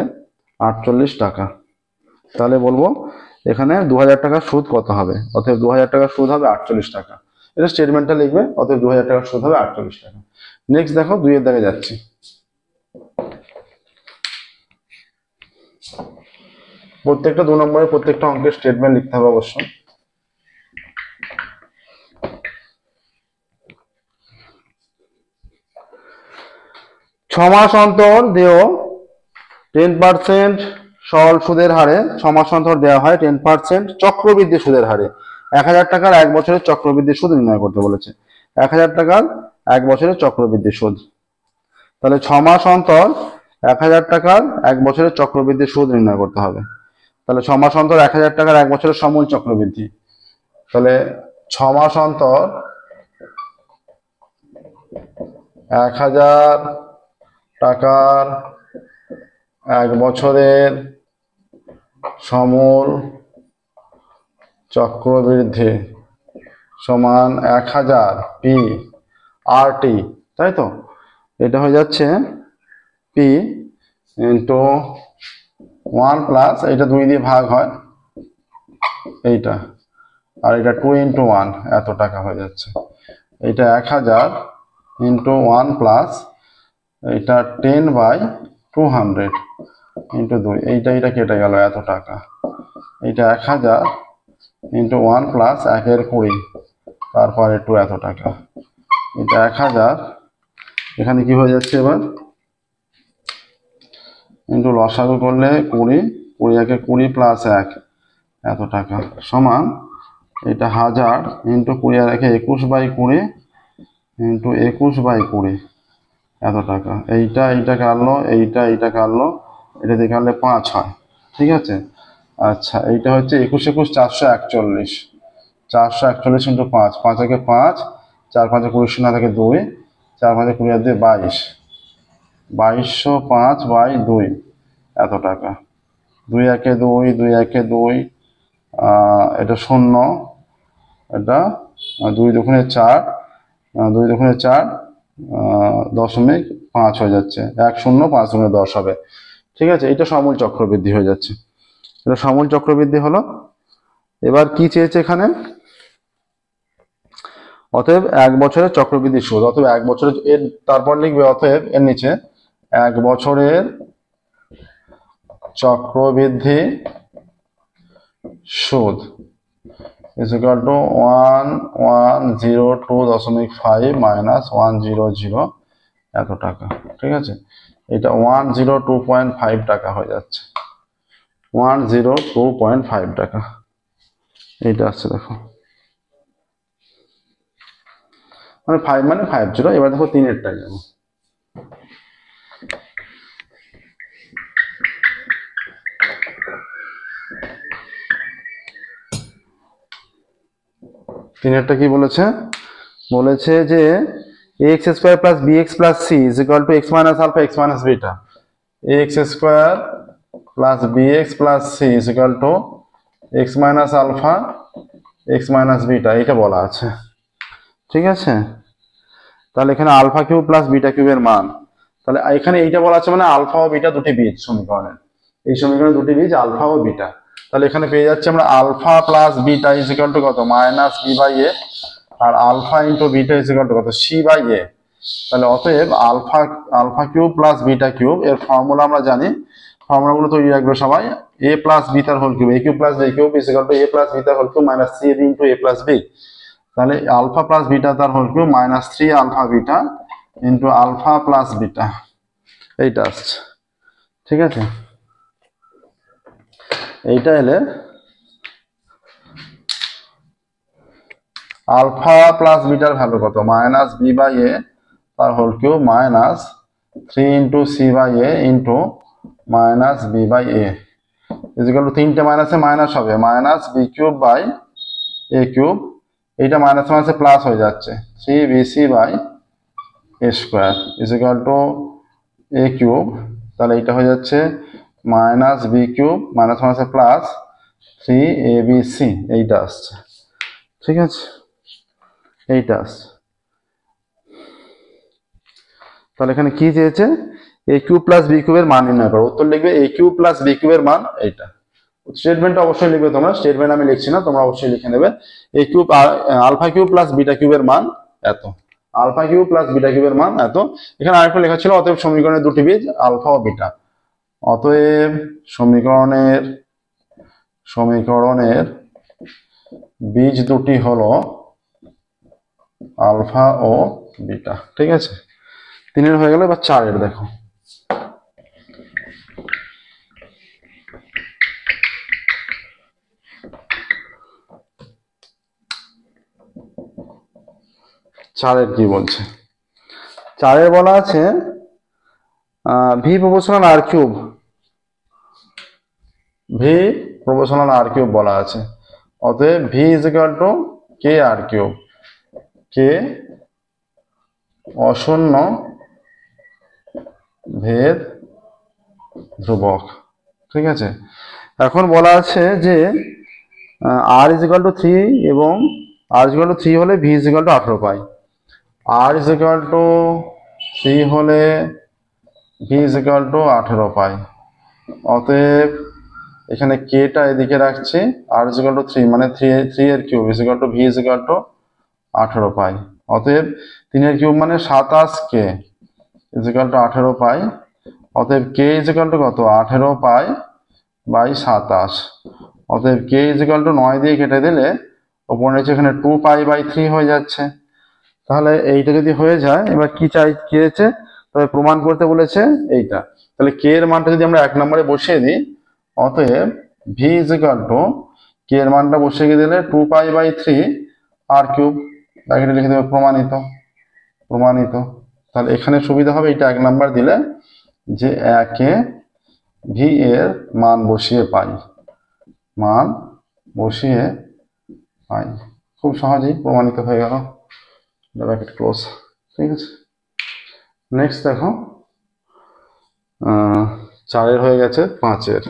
48 টাকা। তাহলে বলবো এখানে 2000 টাকার সুদ কত হবে, অতএব 2000 টাকার সুদ হবে 48 টাকা। এটা স্টেটমেন্টটা লিখবে, অতএব 2000 টাকার সুদ হবে 48 টাকা। নেক্সট দেখো, 2 এর দাগে যাচ্ছি। প্রত্যেকটা 2 নম্বরের প্রত্যেকটা অঙ্কের স্টেটমেন্ট লিখতে হবে অবশ্যই। ছমাস অন্তর দেয় 10% সরল সুদের হারে, 6 মাস অন্তর দেওয়া হয় 10% চক্রবৃদ্ধি সুদের হারে। 1000 টাকার 1 বছরের চক্রবৃদ্ধি সুদ নির্ণয় করতে বলেছে। 1000 টাকার 1 বছরের চক্রবৃদ্ধি সুদ, তাহলে 6 মাস অন্তর 1000 টাকার 1 বছরের চক্রবৃদ্ধি সুদ নির্ণয় করতে হবে। তাহলে 6 মাস অন্তর 1000 টাকার 1 বছরের সমূল চক্রবৃদ্ধি, তাহলে 6 মাস অন্তর 1000 টাকার 1 বছরের সমূল চক্রবৃদ্ধি সমান 1000 PRT, তাই তো। এটা হয়ে যাচ্ছে P × 1 প্লাস, এটা 2 দিয়ে ভাগ হয় এইটা, আর এটা 2 × 1, এত টাকা হয়ে যাচ্ছে। এটা 1000 × 1 প্লাস এটা 10/200, ইন্টু 2, এইটা কেটে গেল এত টাকা। এইটা 1000 ইন্টু 1 প্লাস 1 × 20, তারপর একটু এত টাকা। এটা 1000, এখানে কি হয়ে যাচ্ছে এবার ইন্টু লসাগু করলে 20, 20 × 20 প্লাস 1 এত টাকা সমান এটা 1000 ইন্টু 20 আর 1 21/20 ইন্টু 21/20 এত টাকা। এইটা কাটলো, এইটা কাটলো, এটা দিয়ে কাটলে 5 হয়, ঠিক আছে। আচ্ছা, এইটা হচ্ছে 21 21 441, 441 ইন্টু 5, 5 × 5, 4 5 20 শূন্য থাকে 2, 4 5 20 আর 2 22, 2205/2 এত টাকা। 2 1 2, 2 1 2, এটা 0, এটা 2 2 4, 2 2 4, 0.5 হয়ে যাচ্ছে, 1 0 5 গুণে 10 হবে, ঠিক আছে। এটা সমূল চক্রবৃদ্ধি হয়ে যাচ্ছে, এটা সমূল চক্রবৃদ্ধি হলো। এবার কি চেয়েছে এখানে, অতএব 1 বছরের চক্রবৃদ্ধি সুদ, অতএব 1 বছরের এর তারপর লিখবে অতএব এর নিচে 1 বছরের চক্রবৃদ্ধি সুদ is equal to 1102.5 minus 100 এত টাকা, ঠিক আছে। এটা 102.5 টাকা হয়ে যাচ্ছে, 102.5 টাকা এইটা আসছে, দেখো মানে 5 মানে 50। এবার দেখো 3-এরটাই যাবো। তিনেরটা কি বলেছে, বলেছে যে ax² + bx + c is equal to x - alpha x - beta, ax² + bx + c is equal to x - alpha x - beta, এটা বলা আছে, ঠিক আছে। তাহলে এখানে আলফা কিউব প্লাস বিটা কিউবের মান, তাহলে এখানে এইটা বলা আছে মানে আলফা ও বিটা দুটি বীজ সমীকরণের, এই সমীকরণের দুটি বীজ আলফা ও বিটা। তাহলে এখানে পেয়ে যাচ্ছে আমরা alpha plus beta is equal to কত, -b/a, আর alpha into beta is equal to কত, c/a। তাহলে অতএব alpha cube plus beta cube এর ফর্মুলা আমরা জানি, ফর্মুলাগুলো তৈরি রাখবে সবাই। a প্লাস বি তার whole cube, a cube plus B cube is equal to a plus B তার whole cube minus c into a plus B. তাহলে আলফা প্লাস বিটা তার whole cube -3 alpha beta into alpha plus beta, এইটা আসছে, ঠিক আছে। এইটা এলে alpha plus bitter value কত, -b/a তার whole cube -3 into c/a into -b/a is equal to 3টে মাইনাসে মাইনাস হবে, -b³ a³ এইটা মাইনাস মাইনাসে প্লাস হয়ে যাচ্ছে, 3bc/a² is equal two a³। তাহলে এইটা হয়ে যাচ্ছে -b³ মাইনাস মাইনাসে প্লাস 3abc, এইটা আসছে, ঠিক আছে, এইটা আসছে। তাহলে এখানে কি চেয়েছে, a³ + b³ এর মান নির্ণয় করো। উত্তর লিখবে a³ + b³ এর মান এইটা। স্টেটমেন্ট অবশ্যই লিখবে তোমরা, স্টেটমেন্ট আমি লিখছি না, তোমরা অবশ্যই লিখে নেবে। a³ alpha cube plus beta কিউবের মান এত, আলফা কিউব প্লাস বিটা কিউবের মান এত। এখানে আরেকটা লেখা ছিল অতএব সমীকরণের দুটি বীজ আলফা ও বিটা, অতএব সমীকরণের বীজ দুটি হলো আলফা ও বিটা, ঠিক আছে। 3-এর হয়ে গেল, এবার 4-এর দেখো। চারের কি বলছে, 4-এর বলা আছে v প্রপোর্শনাল r³ বলা আছে। অতএব v is equal two k r³, k অশূন্য ভেদ ধ্রুবক, ঠিক আছে। এখন বলা আছে যে r ইজ ইকুয়াল টু 3 এবং r ইজ ইকুয়াল টু 3 হলে v is equal two 18 pi, r is equal two 3 হলে v ইজ ইকুয়াল টু 18 পাই। অতএব এখানে কেটা এদিকে রাখছি, r ইজ ইকুয়াল টু 3 মানে 3 এর cube is equal two v is equal two 18 পাই। অতএব 3 এর কিউব মানে 27k ইজ ইকুয়াল টু 18 পাই। অতএব কে ইজিক্যাল টু কত 18 পাই বাই 27। অতএব কে ইজিক্যাল টু 9 দিয়ে কেটে দিলে ওপর নিচে এখানে 2 পাই বাই 3 হয়ে যাচ্ছে। তাহলে এইটা যদি হয়ে যায়, এবার কি চেয়েছে, তবে প্রমাণ করতে বলেছে এইটা। তাহলে কে এর মানটা যদি আমরা 1 নম্বরে বসিয়ে দিই, অতএব ভি ইজিক্যাল টু কে এর মানটা বসিয়ে দিলে 2 পাই বাই 3 আর কিউব, ব্র্যাকেটে লিখে দেবে প্রমাণিত। প্রমাণিত। তাহলে এখানে সুবিধা হবে এটা 1 নাম্বার দিলে যে একে ভি এর মান বসিয়ে পাই, মান বসিয়ে পাই, খুব সহজেই প্রমাণিত হয়ে গেল, ব্র্যাকেট ক্লোজ। ঠিক আছে, নেক্সট দেখো 4 হয়ে গেছে 5।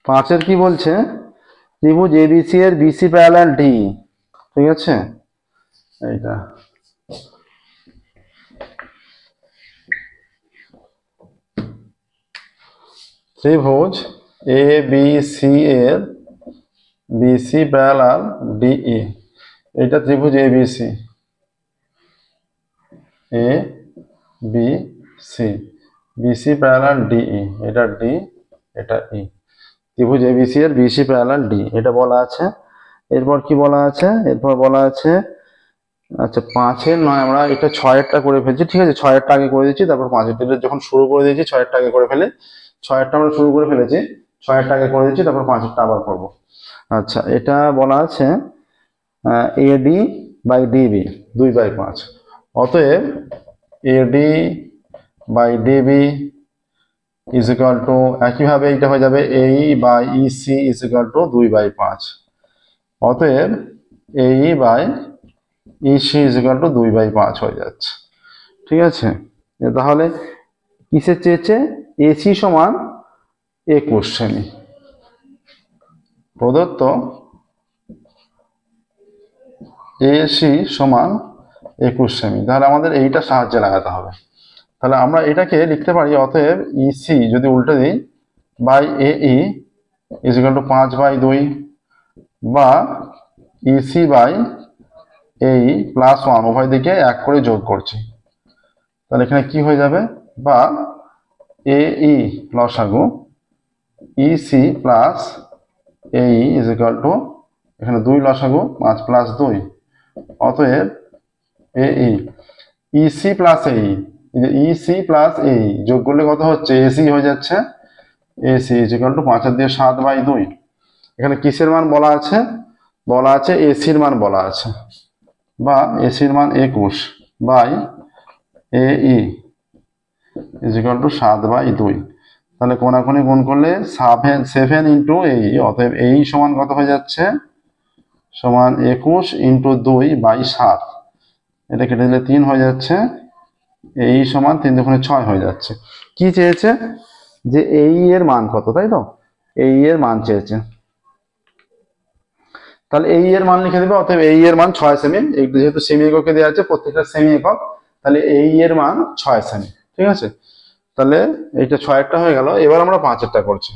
5 কি বলছে, ত্রিভুজ এবিসি এর বিসি প্যারালাল ডি। ঠিক আছে, এইটা ত্রিভুজ এ বি সি এর বিসি প্যারালাল ডিই। এটা ত্রিভুজ A B C, A B C, BC parallel DE, এটা ডি এটা ই, ত্রিভুজ এ বি সি এর বিসি প্যারালাল ডি, এটা বলা আছে। এরপর কি বলা আছে, এরপর বলা আছে আচ্ছা 5 নয়, আমরা এটা 6 করে ফেলছি। ঠিক আছে, 6 আগে করে দিচ্ছি, তারপর 5 যখন শুরু করে দিয়েছি 6 আগে করে ফেলে, 6 আমরা শুরু করে ফেলেছি, 6 আগে করে দিচ্ছি, তারপর 5 আবার করব। আচ্ছা, এটা বলা আছে এডি বাই ডিবি 2/5। অতএব A D by D B is equal to, একইভাবে এটা হয়ে যাবে এই by E C is equal to 2/5। অতএব এই by E C is equal to 2/5 হয়ে যাচ্ছে। ঠিক আছে, তাহলে কিসের চেয়েছে, এসি সমান 21 সেমি প্রদত্ত, এসি সমান 21 সেমি। তাহলে আমাদের এইটা সাহায্যে লাগাতে হবে। তাহলে আমরা এটাকে লিখতে পারি, অতএব ইসি যদি উল্টে দিই বাই এই ইজ ইকুয়াল টু 5/2, বা ইসি বাই এই প্লাস 1, উভয় দিকে 1 করে যোগ করছি। তাহলে এখানে কি হয়ে যাবে, বা এই লসাগু ইসি প্লাস এই ইজ ইকুয়াল টু, এখানে 2 লসাগু 5 প্লাস 2, অতএব এই ইসি প্লাস এই, ইসি প্লাস এই যোগ করলে কত হচ্ছে, এসি হয়ে যাচ্ছে, এসি ইজ ইকুয়াল টু 5 দিয়ে 7/2। এখানে কিসের মান বলা আছে, বলা আছে এসির মান বলা আছে, বা এসির মান 21 বাই এই ইজ ইকুয়াল টু 7/2। তাহলে কোনাকুনি গুণ করলে 7 ইন্টু এই, অতএব এই সমান কত হয়ে যাচ্ছে, সমান 21 ইন্টু 2/7। এটা কেটে দিলে 3 হয়ে যাচ্ছে, এই সমান 3 দুগুণে 6 হয়ে যাচ্ছে। কি চেয়েছে, যে এই এর মান কত, তাই তো, এই এর মান চেয়েছে। তাহলে এই এর মান লিখে দেবে, অতএব এই এর মান 6 সেমি, যেহেতু সেমি এককে দেওয়া আছে প্রত্যেকটা সেমি একক, তাহলে এই এর মান 6 সেমি। ঠিক আছে, তাহলে এইটা 6 হয়ে গেল। এবার আমরা 5 করছি,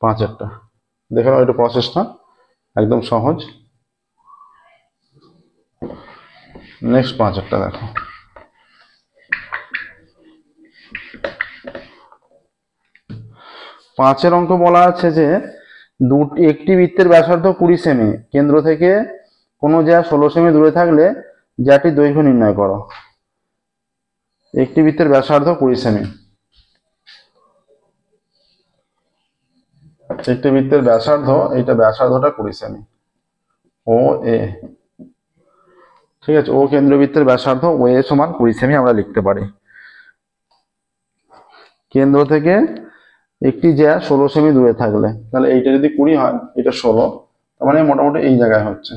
5 দেখে নাও, এটা প্রসেসটা একদম সহজ। নেক্সট 5 দেখো, পাঁচের অঙ্ক বলা আছে যে একটি বৃত্তের ব্যাসার্ধ 20 সেমি, কেন্দ্র থেকে কোনো জ্যা 16 সেমি দূরে থাকলে জ্যাটির দৈর্ঘ্য নির্ণয় করো। একটি বৃত্তের ব্যাসার্ধ 20 সেমি, একটি বৃত্তের ব্যাসার্ধ, এইটা ব্যাসার্ধটা 20 সেমি, ও এ। ঠিক আছে, ও কেন্দ্রবৃত্তের ব্যাসার্ধ ও এ সমান 20 সেমি আমরা লিখতে পারি। কেন্দ্র থেকে একটি জ্যা 16 সেমি দূরে থাকলে, তাহলে এইটা যদি 20 হয়, এটা 16, তার মানে মোটামুটি এই জায়গায় হচ্ছে।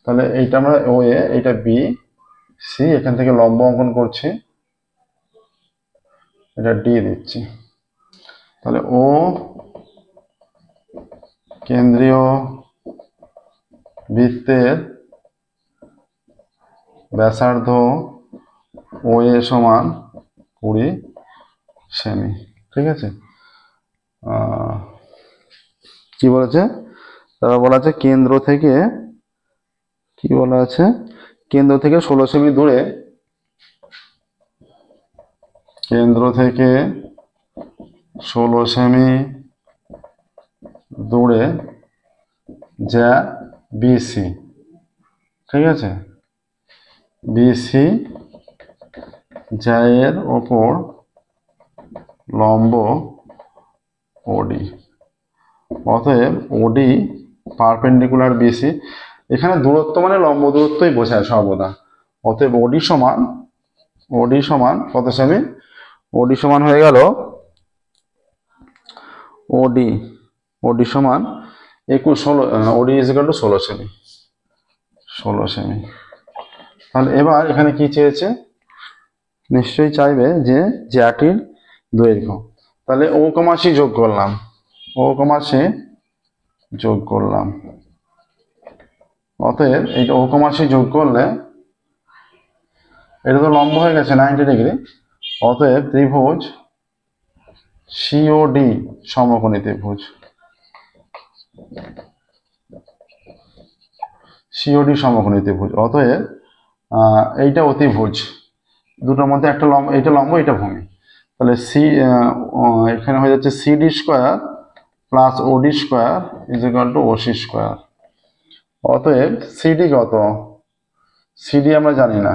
তাহলে এইটা আমরা ও এ, এইটা বি সি, এখান থেকে লম্ব অঙ্কন করছি, এটা ডি দিচ্ছি। তাহলে ও কেন্দ্রীয় বৃত্তের ব্যাসার্ধ ও এ সমান 20 সেমি। ঠিক আছে, কি বলেছে, তারপর বলা আছে কেন্দ্র থেকে, কি বলা আছে, কেন্দ্র থেকে 16 সেমি দূরে, কেন্দ্র থেকে 16 সেমি দূরে যা বিসি, ঠিক আছে, বিসি জ্যায়ের ওপর লম্ব ওডি। অতএব ওডি পারপেন্ডিকুলার বিসি, এখানে দূরত্ব মানে লম্ব দূরত্বই বোঝায় সর্বদা। অতএব ওডি সমান কত সেমি? ওডি সমান হয়ে গেল ওডি সমান 16, ওডি ইজ ইকুয়াল টু 16 সেমি, 16 সেমি। তাহলে এবার এখানে কি চেয়েছে? নিশ্চয়ই চাইবে যে জ্যাটির দৈর্ঘ্য। তাহলে ও কমা সি যোগ করলাম, অতএব এইটা ও কমা সি যোগ করলে এটা তো লম্ব হয়ে গেছে 90 ডিগ্রি। অতএব ত্রিভুজ সিওডি সমকোণী ত্রিভুজ, অতএব এইটা অতিভুজ, দুটোর মধ্যে একটা লম্ব, এটা লম্ব এটা ভূমি। তাহলে এখানে হয়ে যাচ্ছে সিডি স্কোয়ার প্লাস ওডি square is equal two OC square. অতএব সিডি কত? সিডি আমরা জানি না,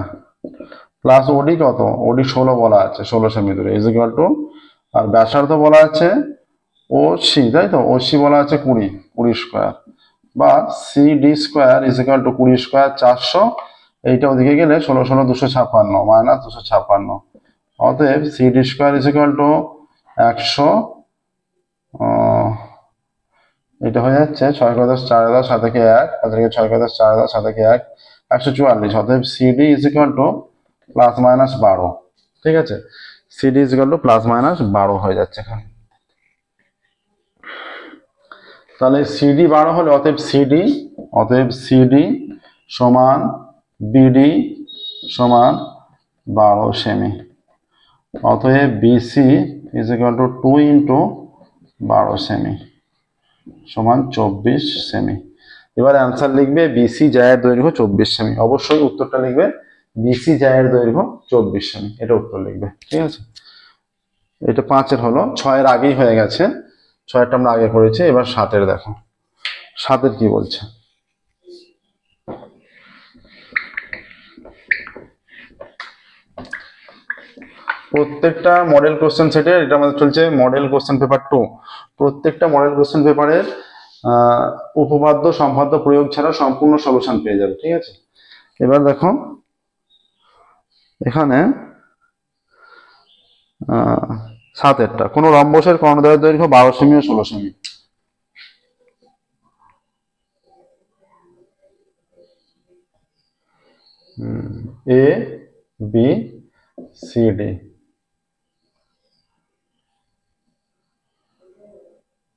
প্লাস ওডি কত? ওডি 16 বলা আছে, 16 সেমি দূরে ইজ ইকুয়াল টু, আর ব্যাসার্ধ বলা আছে ওসি, তাই তো, ওসি বলা আছে 20 স্কোয়ার, বা CD square is equal two 20 square 400, এইটা ওদিকে গেলে 16 16 256 মাইনাস 256। অতএব CD square is equal two 100, এটা হয়ে যাচ্ছে 6 × 10 4,000 7 থেকে 1, 6 × 10 4,000 7 থেকে 1 144। অতএব CD is equal two plus minus 12, ঠিক আছে, CD is equal two plus minus 12 হয়ে যাচ্ছে এখানে। তাহলে সিডি 12 হলে অতএব সিডি সমান বিডি সমান 12 সেমি। অতএব বিসি ইজ ইকুয়াল টু 2 × 12 সেমি সমান 24 সেমি। এবার অ্যান্সার লিখবে বিসি জ্যায়ের দৈর্ঘ্য 24 সেমি। অবশ্যই উত্তরটা লিখবে বিসি জ্যায়ের দৈর্ঘ্য 24 সেমি, এটা উত্তর লিখবে, ঠিক আছে। এটা 5-এর হলো, 6-এর আগেই হয়ে গেছে, 6-এরটা আমরা আগে করেছি। এবার 7-এর দেখো, 7-এর কি বলছে? প্রত্যেকটা মডেল কোশ্চেন সেটের, এটা আমাদের চলছে মডেল কোশ্চেন পেপার 2, প্রত্যেকটা মডেল কোশ্চেন পেপারের উপপাদ্য সম্পাদ্য প্রয়োগ ছাড়া সম্পূর্ণ সলিউশন পেয়ে যাবে, ঠিক আছে। এবার দেখো এখানে 7-এরটা, কোন রম্বসের কর্ণদ্বয়ের দৈর্ঘ্য 12 সেমি ও 16 সেমি। এ বি সি ডি,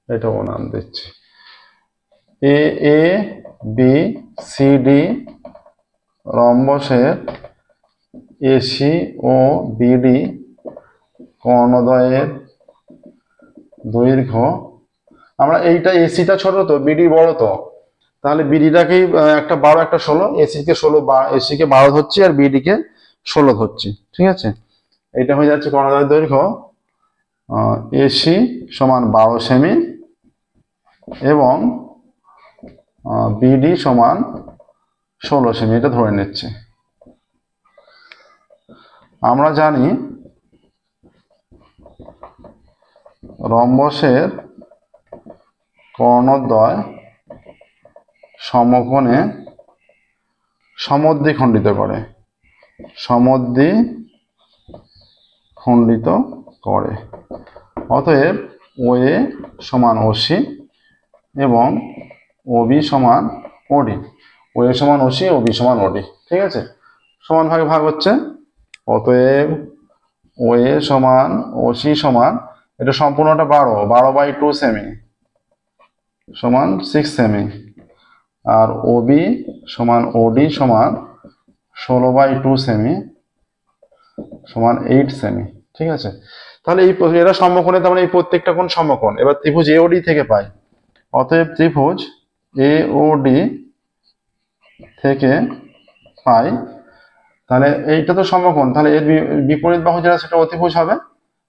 এটাও নাম দিচ্ছি। এ বি সি ডি রম্বসের এসি ও বিডি কর্ণদ্বয়ের দৈর্ঘ্য, আমরা এইটা এসিটা ছোট তো বিডি বড়, তো তাহলে বিডিটাকেই একটা 12 একটা 16, এসিকে 16, এসিকে 12 ধরছি আর বিডিকে 16 ধরছি, ঠিক আছে। এটা হয়ে যাচ্ছে কর্ণদ্বয়ের দৈর্ঘ্য এসি সমান 12 সেমি এবং বিডি সমান 16 সেমি, এটা ধরে নিচ্ছে। আমরা জানি রম্বসের কর্ণদ্বয় সমকোণে সমদ্বিখণ্ডিত করে। অতএব ওএ সমান ওসি এবং ওবি সমান ওডি, ওএ সমান ওসি, ওবি সমান ওডি, ঠিক আছে, সমান ভাগে ভাগ হচ্ছে। অতএব ওএ সমান ওসি সমান, এটা সম্পূর্ণটা 12/2 সেমি সমান 6 সেমি, আর ওবি সমান ওডি সমান 16/2 সেমি সমান 8 সেমি, ঠিক আছে। তাহলে এই এরা সমকোণে, তার মানে এই প্রত্যেকটা কোণ সমকোণ। এবার ত্রিভুজ এওডি থেকে পাই, অতএব ত্রিভুজ এওডি থেকে পাই, তাহলে এইটা তো সমকোণ, তাহলে এর বিপরীত বাহু যেটা সেটা অতিভুজ হবে,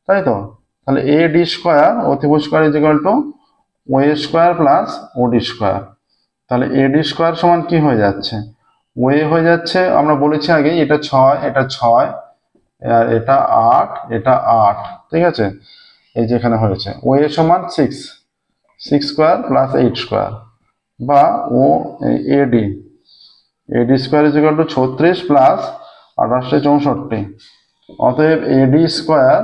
তাই তো। তাহলে এ ডি স্কোয়ার অতিভুজ square is equal to O square plus O D square. তাহলে এ ডি স্কোয়ার সমান কি হয়ে যাচ্ছে, ও হয়ে যাচ্ছে, আমরা বলেছি আগে এটা 6, এটা 6, আর এটা 8, এটা 8, ঠিক আছে। এই যে এখানে হয়েছে ও সমান 6 স্কোয়ার প্লাস 8 স্কোয়ার, বা ও AD square is equal to 36 plus 28 64। অতএব এডি স্কোয়ার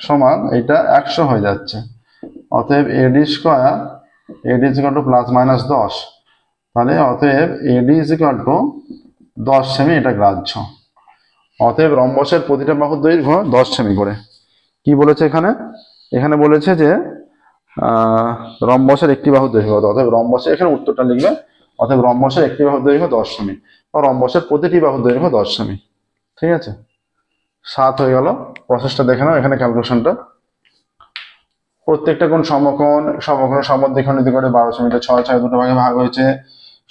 সমান এটা 100 হয়ে যাচ্ছে। অতএব এডি square eddy is equal two plus minus 10, তাহলে অতএব এডি ইজ ইকুয়াল টু 10 সেমি, এটা গ্রাহ্য। অতএব রম্বসের প্রতিটা বাহুর দৈর্ঘ্য 10 সেমি করে। কি বলেছে এখানে, এখানে বলেছে যে রম্বসের একটি বাহুর দৈর্ঘ্য, অতএব রম্বসের, এখানে উত্তরটা লিখবে, অতএব রম্বসের একটি বাহুর দৈর্ঘ্য 10 সেমি, বা রম্বসের প্রতিটি বাহুর দৈর্ঘ্য 10 সেমি। ঠিক আছে, 7 হয়ে গেল। প্রসেসটা দেখে নাও এখানে ক্যালকুলেশনটা। প্রত্যেকটা কোণ সমকোণ, সমকোণের সমদ্বিখণ্ডিত করে 12 সেমিতে 6 6 দুটো ভাগে ভাগ হয়েছে,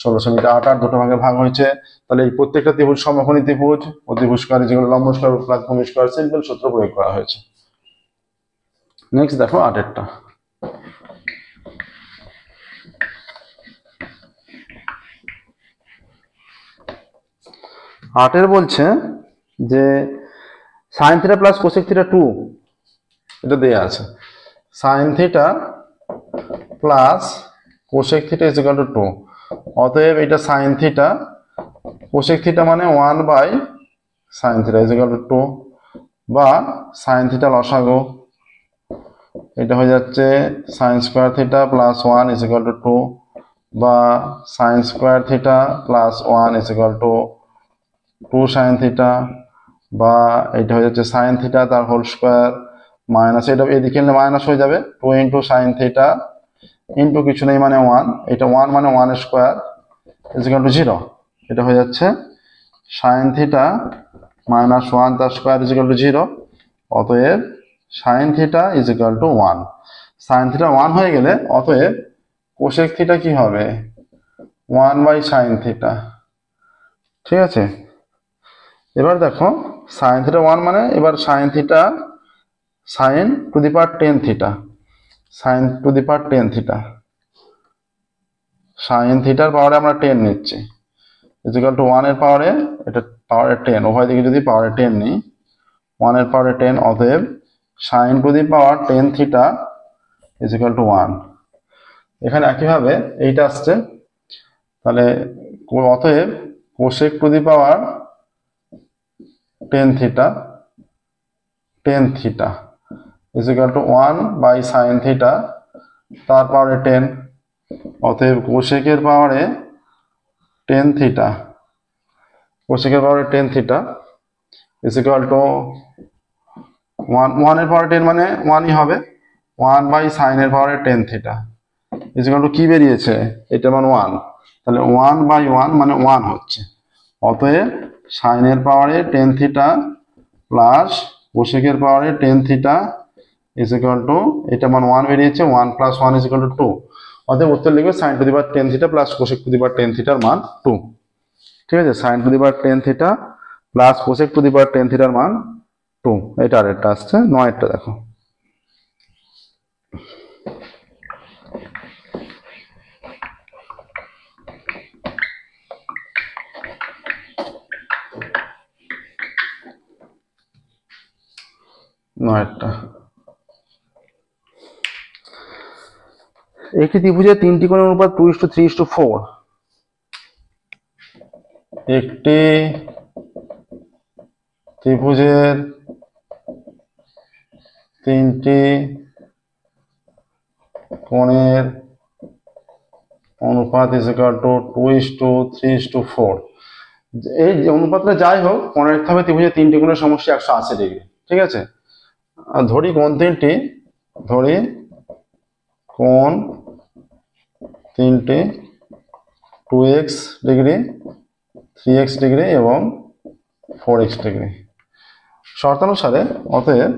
16 সেমিতে 8 8 দুটো ভাগে ভাগ হয়েছে। তাহলে এই প্রত্যেকটা ত্রিভুজ সমকোণী ত্রিভুজ, অতিভুজ স্কয়ার যেগুলো লম্ব স্কয়ার প্লাস ভূমি স্কয়ার, সিম্পল সূত্র প্রয়োগ করা হয়েছে। নেক্সট দেখো 8এরটা। আটের বলছে যে sine theta plus cosec theta 2, এটা দেয়া আছে। Sine theta plus cosec theta is equal to 2। অতএব এটা সাইন থিটা, কোসেক থিটা মানে 1 by sine theta is equal to 2, বা সাইন থিটা লসাগু, এটা হয়ে যাচ্ছে sine square theta plus 1 is equal to 2, বা sine square theta plus 1 is equal to 2 sine theta, বা এটা হয়ে যাচ্ছে সাইন থিটা তার হোল স্কোয়ার মাইনাস, এটা এদিকে মাইনাস হয়ে যাবে 2 ইন্টু সাইন থিটা ইন্টু কিছু নেই মানে 1, এটা 1 মানে 1 স্কোয়ার ইজ ইকুয়াল টু 0। এটা হয়ে যাচ্ছে সাইন থিটা মাইনাস 1 তার স্কোয়ার ইজ ইকুয়াল টু 0। অতএব sign theta is equal to 1। Sine theta 1 হয়ে গেলে অতএব কোসেক থিটা কি হবে, 1 বাই সাইন থিটা। ঠিক আছে, এবার দেখো সাইন থিটা 1 মানে এবার sine theta, sine to the power 10 theta, sine to the power 10 theta, sine থিটার পাওয়ারে আমরা 10 নিচ্ছি, ইজ ইকুয়াল টু 1 এর পাওয়ারে, এটা পাওয়ারে 10, উভয় দিকে যদি পাওয়ারে 10 নিই, 1 এর পাওয়ারে 10, অতএব sine to the power 10 theta is equal to 1। এখানে একইভাবে এইটা আসছে, তাহলে অতএব cosec to the power 10 theta is equal to 1 by sine theta তার পাওয়ারে 10। অতএব কোসেকের পাওয়ারে 10 থিটা, কোসেকের পাওয়ারে 10 থিটা ইজ ইকুয়াল টু 1 এর পাওয়ারে 10 মানে 1ই হবে, 1 বাই সাইনের পাওয়ারে 10 থিটা ইজ ইকুয়াল টু কি বেরিয়েছে, এটা মানে 1, তাহলে 1 বাই 1 মানে 1 হচ্ছে। অতএব সাইনের পাওয়ারে 10 থিটা প্লাস কোসেকের পাওয়ারে 10 থিটা ইজ ইকুয়াল টু, এটা মান 1 বেরিয়েছে, 1 প্লাস 1 ইজ ইকুয়াল টু 2। অতএব উত্তর লিখবে sine to the power 10 theta plus cosec to the power 10 থিটার মান 2। ঠিক আছে, sine to the power 10 theta plus cosec to the power 10 থিটার মান 2। এটা আরেকটা আসছে 9এরটা দেখো। একটি ত্রিভুজের 3টি কোণের অনুপাত 2:3:4। একটি ত্রিভুজের 3টি কোণের অনুপাত ইজ ইকুয়াল টু 2:3:4। এই যে অনুপাতটা যাই হোক, মনে রাখতে হবে ত্রিভুজের 3টি কোণের সমষ্টি 180 ডিগ্রি। ঠিক আছে, আর ধরি কোণ 3টি, ধরি কোণ 3টি 2x ডিগ্রি, 3x ডিগ্রি এবং 4x ডিগ্রি। শর্তানুসারে অতএব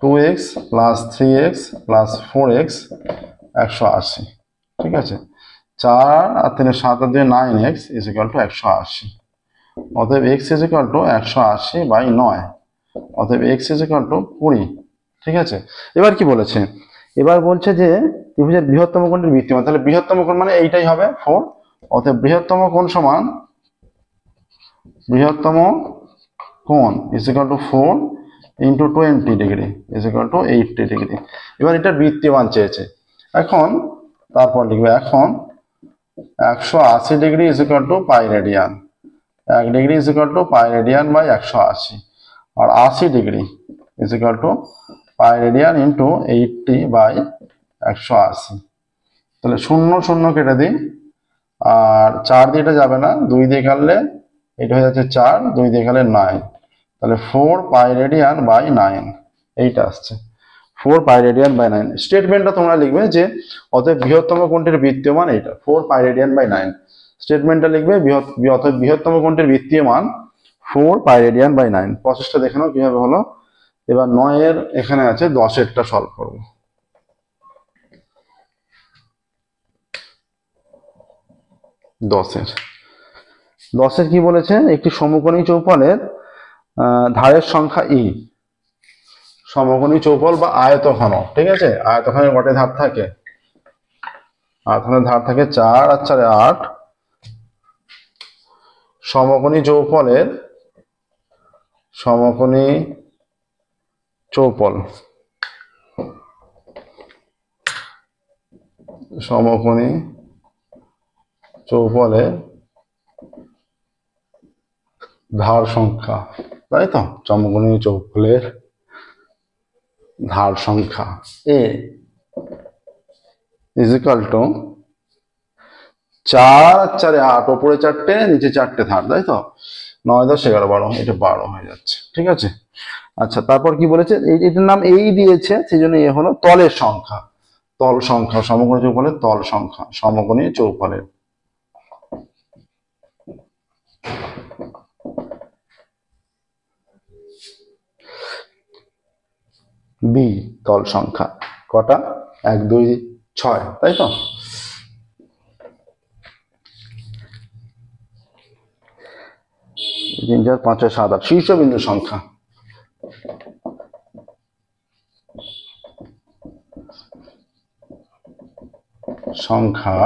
2x plus 3x plus 4x 180। ঠিক আছে, 4 আর 3 7 আর 2 9x ইজ ইকুয়াল টু 180। অতএব এক্স ইজ ইকুয়াল টু 180/9, অতএব এক্স ইজ ইকুয়াল টু 20। ঠিক আছে, এবার কি বলেছে, এবার বলছে যে ত্রিভুজের বৃহত্তম কোণটির বৃত্তীয়মান, তাহলে বৃহত্তম কোণ মানে এইটাই হবে 4, অতএব বৃহত্তম কোণ সমান বৃহত্তম কোণ is equal to 4 into 20 degree is equal to 80 degree. এবার এটার বৃত্তীয়মান চেয়েছে, এখন তারপর লিখবে এখন 180 degree is equal to pi radian, 1 degree is equal to pi radian by 180, আর 80 degree is equal to pi radian into 80/180। তাহলে 0 0 কেটে দিই, আর 4 দিয়ে এটা যাবে না, 2 দিয়ে কাটলে এটা হয়ে যাচ্ছে 4, 2 দিয়ে কাটলে 9, তাহলে 4 পাই রেডিয়ান বাই 9 এইটা আসছে, 4 পাই রেডিয়ান বাই 9। স্টেটমেন্টটা তোমরা লিখবে যে অতএব বৃহত্তম কোণটির বৃত্তীয় মান এইটা 4 পাই রেডিয়ান বাই 9, স্টেটমেন্টটা লিখবে অতএব বৃহত্তম কোণটির বৃত্তীয় মান 4 পাই রেডিয়ান বাই 9। প্রসেসটা দেখে নাও কিভাবে হলো। এবার 9 এর এখানে আছে 10 এরটা সলভ করব। 10 এর কি বলেছে, একটি সমকোণী চৌপলের ধারের সংখ্যা ই, সমকোণী চৌপল বা আয়তঘন, ঠিক আছে, আয়তঘনের কয়টা ধার থাকে, আয়তঘনের ধার থাকে 4 আর 4 8, সমকোণী চৌপলের সমকোণী চৌপল সমকোণী চৌপলের ধার সংখ্যা, তাই তো, সমকোণী চৌপলের ধার সংখ্যা এ ইজ ইকুয়াল টু 4 আর 4 8, ওপরে 4টে নিচে 4টে ধার, তাই তো, 9 10 11 12, এটা 12 হয়ে যাচ্ছে। ঠিক আছে, আচ্ছা তারপর কি বলেছে, এটার নাম এই দিয়েছে, সেই জন্য এ হলো তলের সংখ্যা, তল সংখ্যা, সমকোণী চৌপলের তল সংখ্যা, সমকোণী চৌপলের। বি তল সংখ্যা কটা, 1 2 6, তাই তো। তিন চার 5 6 7 8 শীর্ষবিন্দু সংখ্যা, সংখ্যা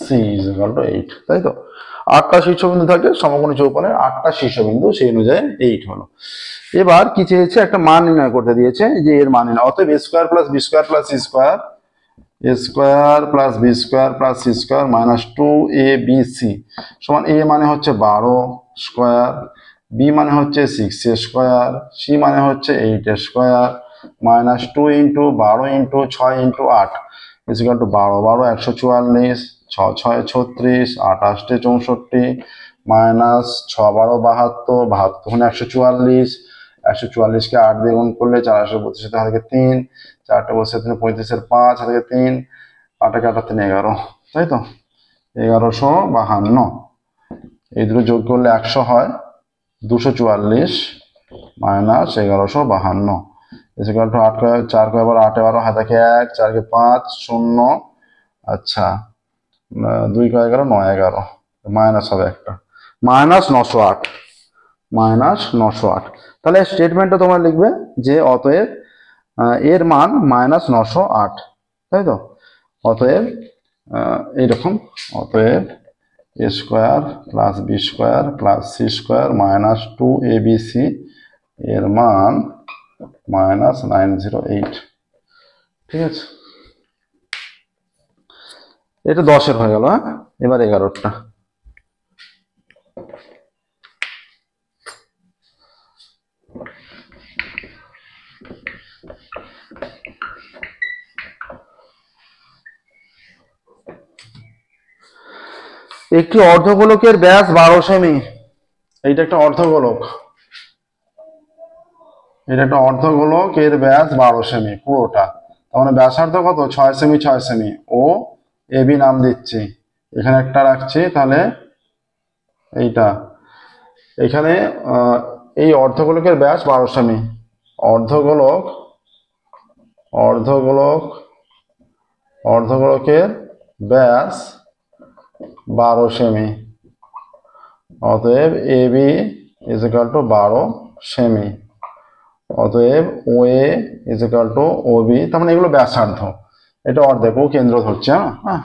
সি ইজ ইকুয়াল টু 8, তাই তো। 8টা শীর্ষবিন্দু থাকে সমকোণী চৌপলের, 8টা শীর্ষবিন্দু, সেই অনুযায়ী 8 হলো। এবার কি চেয়েছে, একটা মান নির্ণয় করতে দিয়েছে, যে এর মান নির্ণয়, অতএব a square plus b square plus c square, a square plus b square plus c square minus 2abc সমান a মানে হচ্ছে 12 স্কয়ার, b মানে হচ্ছে 6 স্কয়ার, c মানে হচ্ছে 8 square minus 2 into 12 into 6 into 8 is equal two 12 12 144, 6 6 36, 28 64 minus 6 12 72, 72 144, 144কে 8 দিয়ে গুণ করলে 432 হাতে 3, 4টা বসে 35 5 হাতে 3, 8 8 3 11, তাই তো, 1152, এই দুটো যোগ করলে 100 হয়, 244 মাইনাস 1152 ইজ ইকুয়াল টু 8 4 এবার 8 12 হাতে 1, 4 5 0, আচ্ছা 2 11 9 11, মাইনাস হবে একটা, মাইনাস 908, মাইনাস 908। তাহলে স্টেটমেন্টটা তোমরা লিখবে যে অতএব এর মান মাইনাস 908, তাই তো, অতএব এইরকম, অতএব a square plus b square plus c square minus 2abc এর মান মাইনাস 908। ঠিক আছে, এটা 10 হয়ে গেল। হ্যাঁ, এবার 11টা, একটি অর্ধগোলকের ব্যাস 12 সেমি, এইটা একটা অর্ধগোলক, এটা একটা অর্ধগোলক, এর ব্যাস 12 সেমি পুরোটা, তার মানে ব্যাসার্ধ কত, 6 semi 6 semi, O A B নাম দিচ্ছি, এখানে একটা রাখছি, তাহলে এইটা এখানে এই অর্ধগোলকের ব্যাস 12 সেমি, অর্ধগোলক অর্ধগোলক অর্ধগোলকের ব্যাস 12 সেমি, অতএব A B is equal to 12 সেমি। অতএব O A is equal to O B, তার মানে এগুলো ব্যাসার্ধ, এটা অর্ধেক, ও কেন্দ্র ধরছে। হ্যাঁ,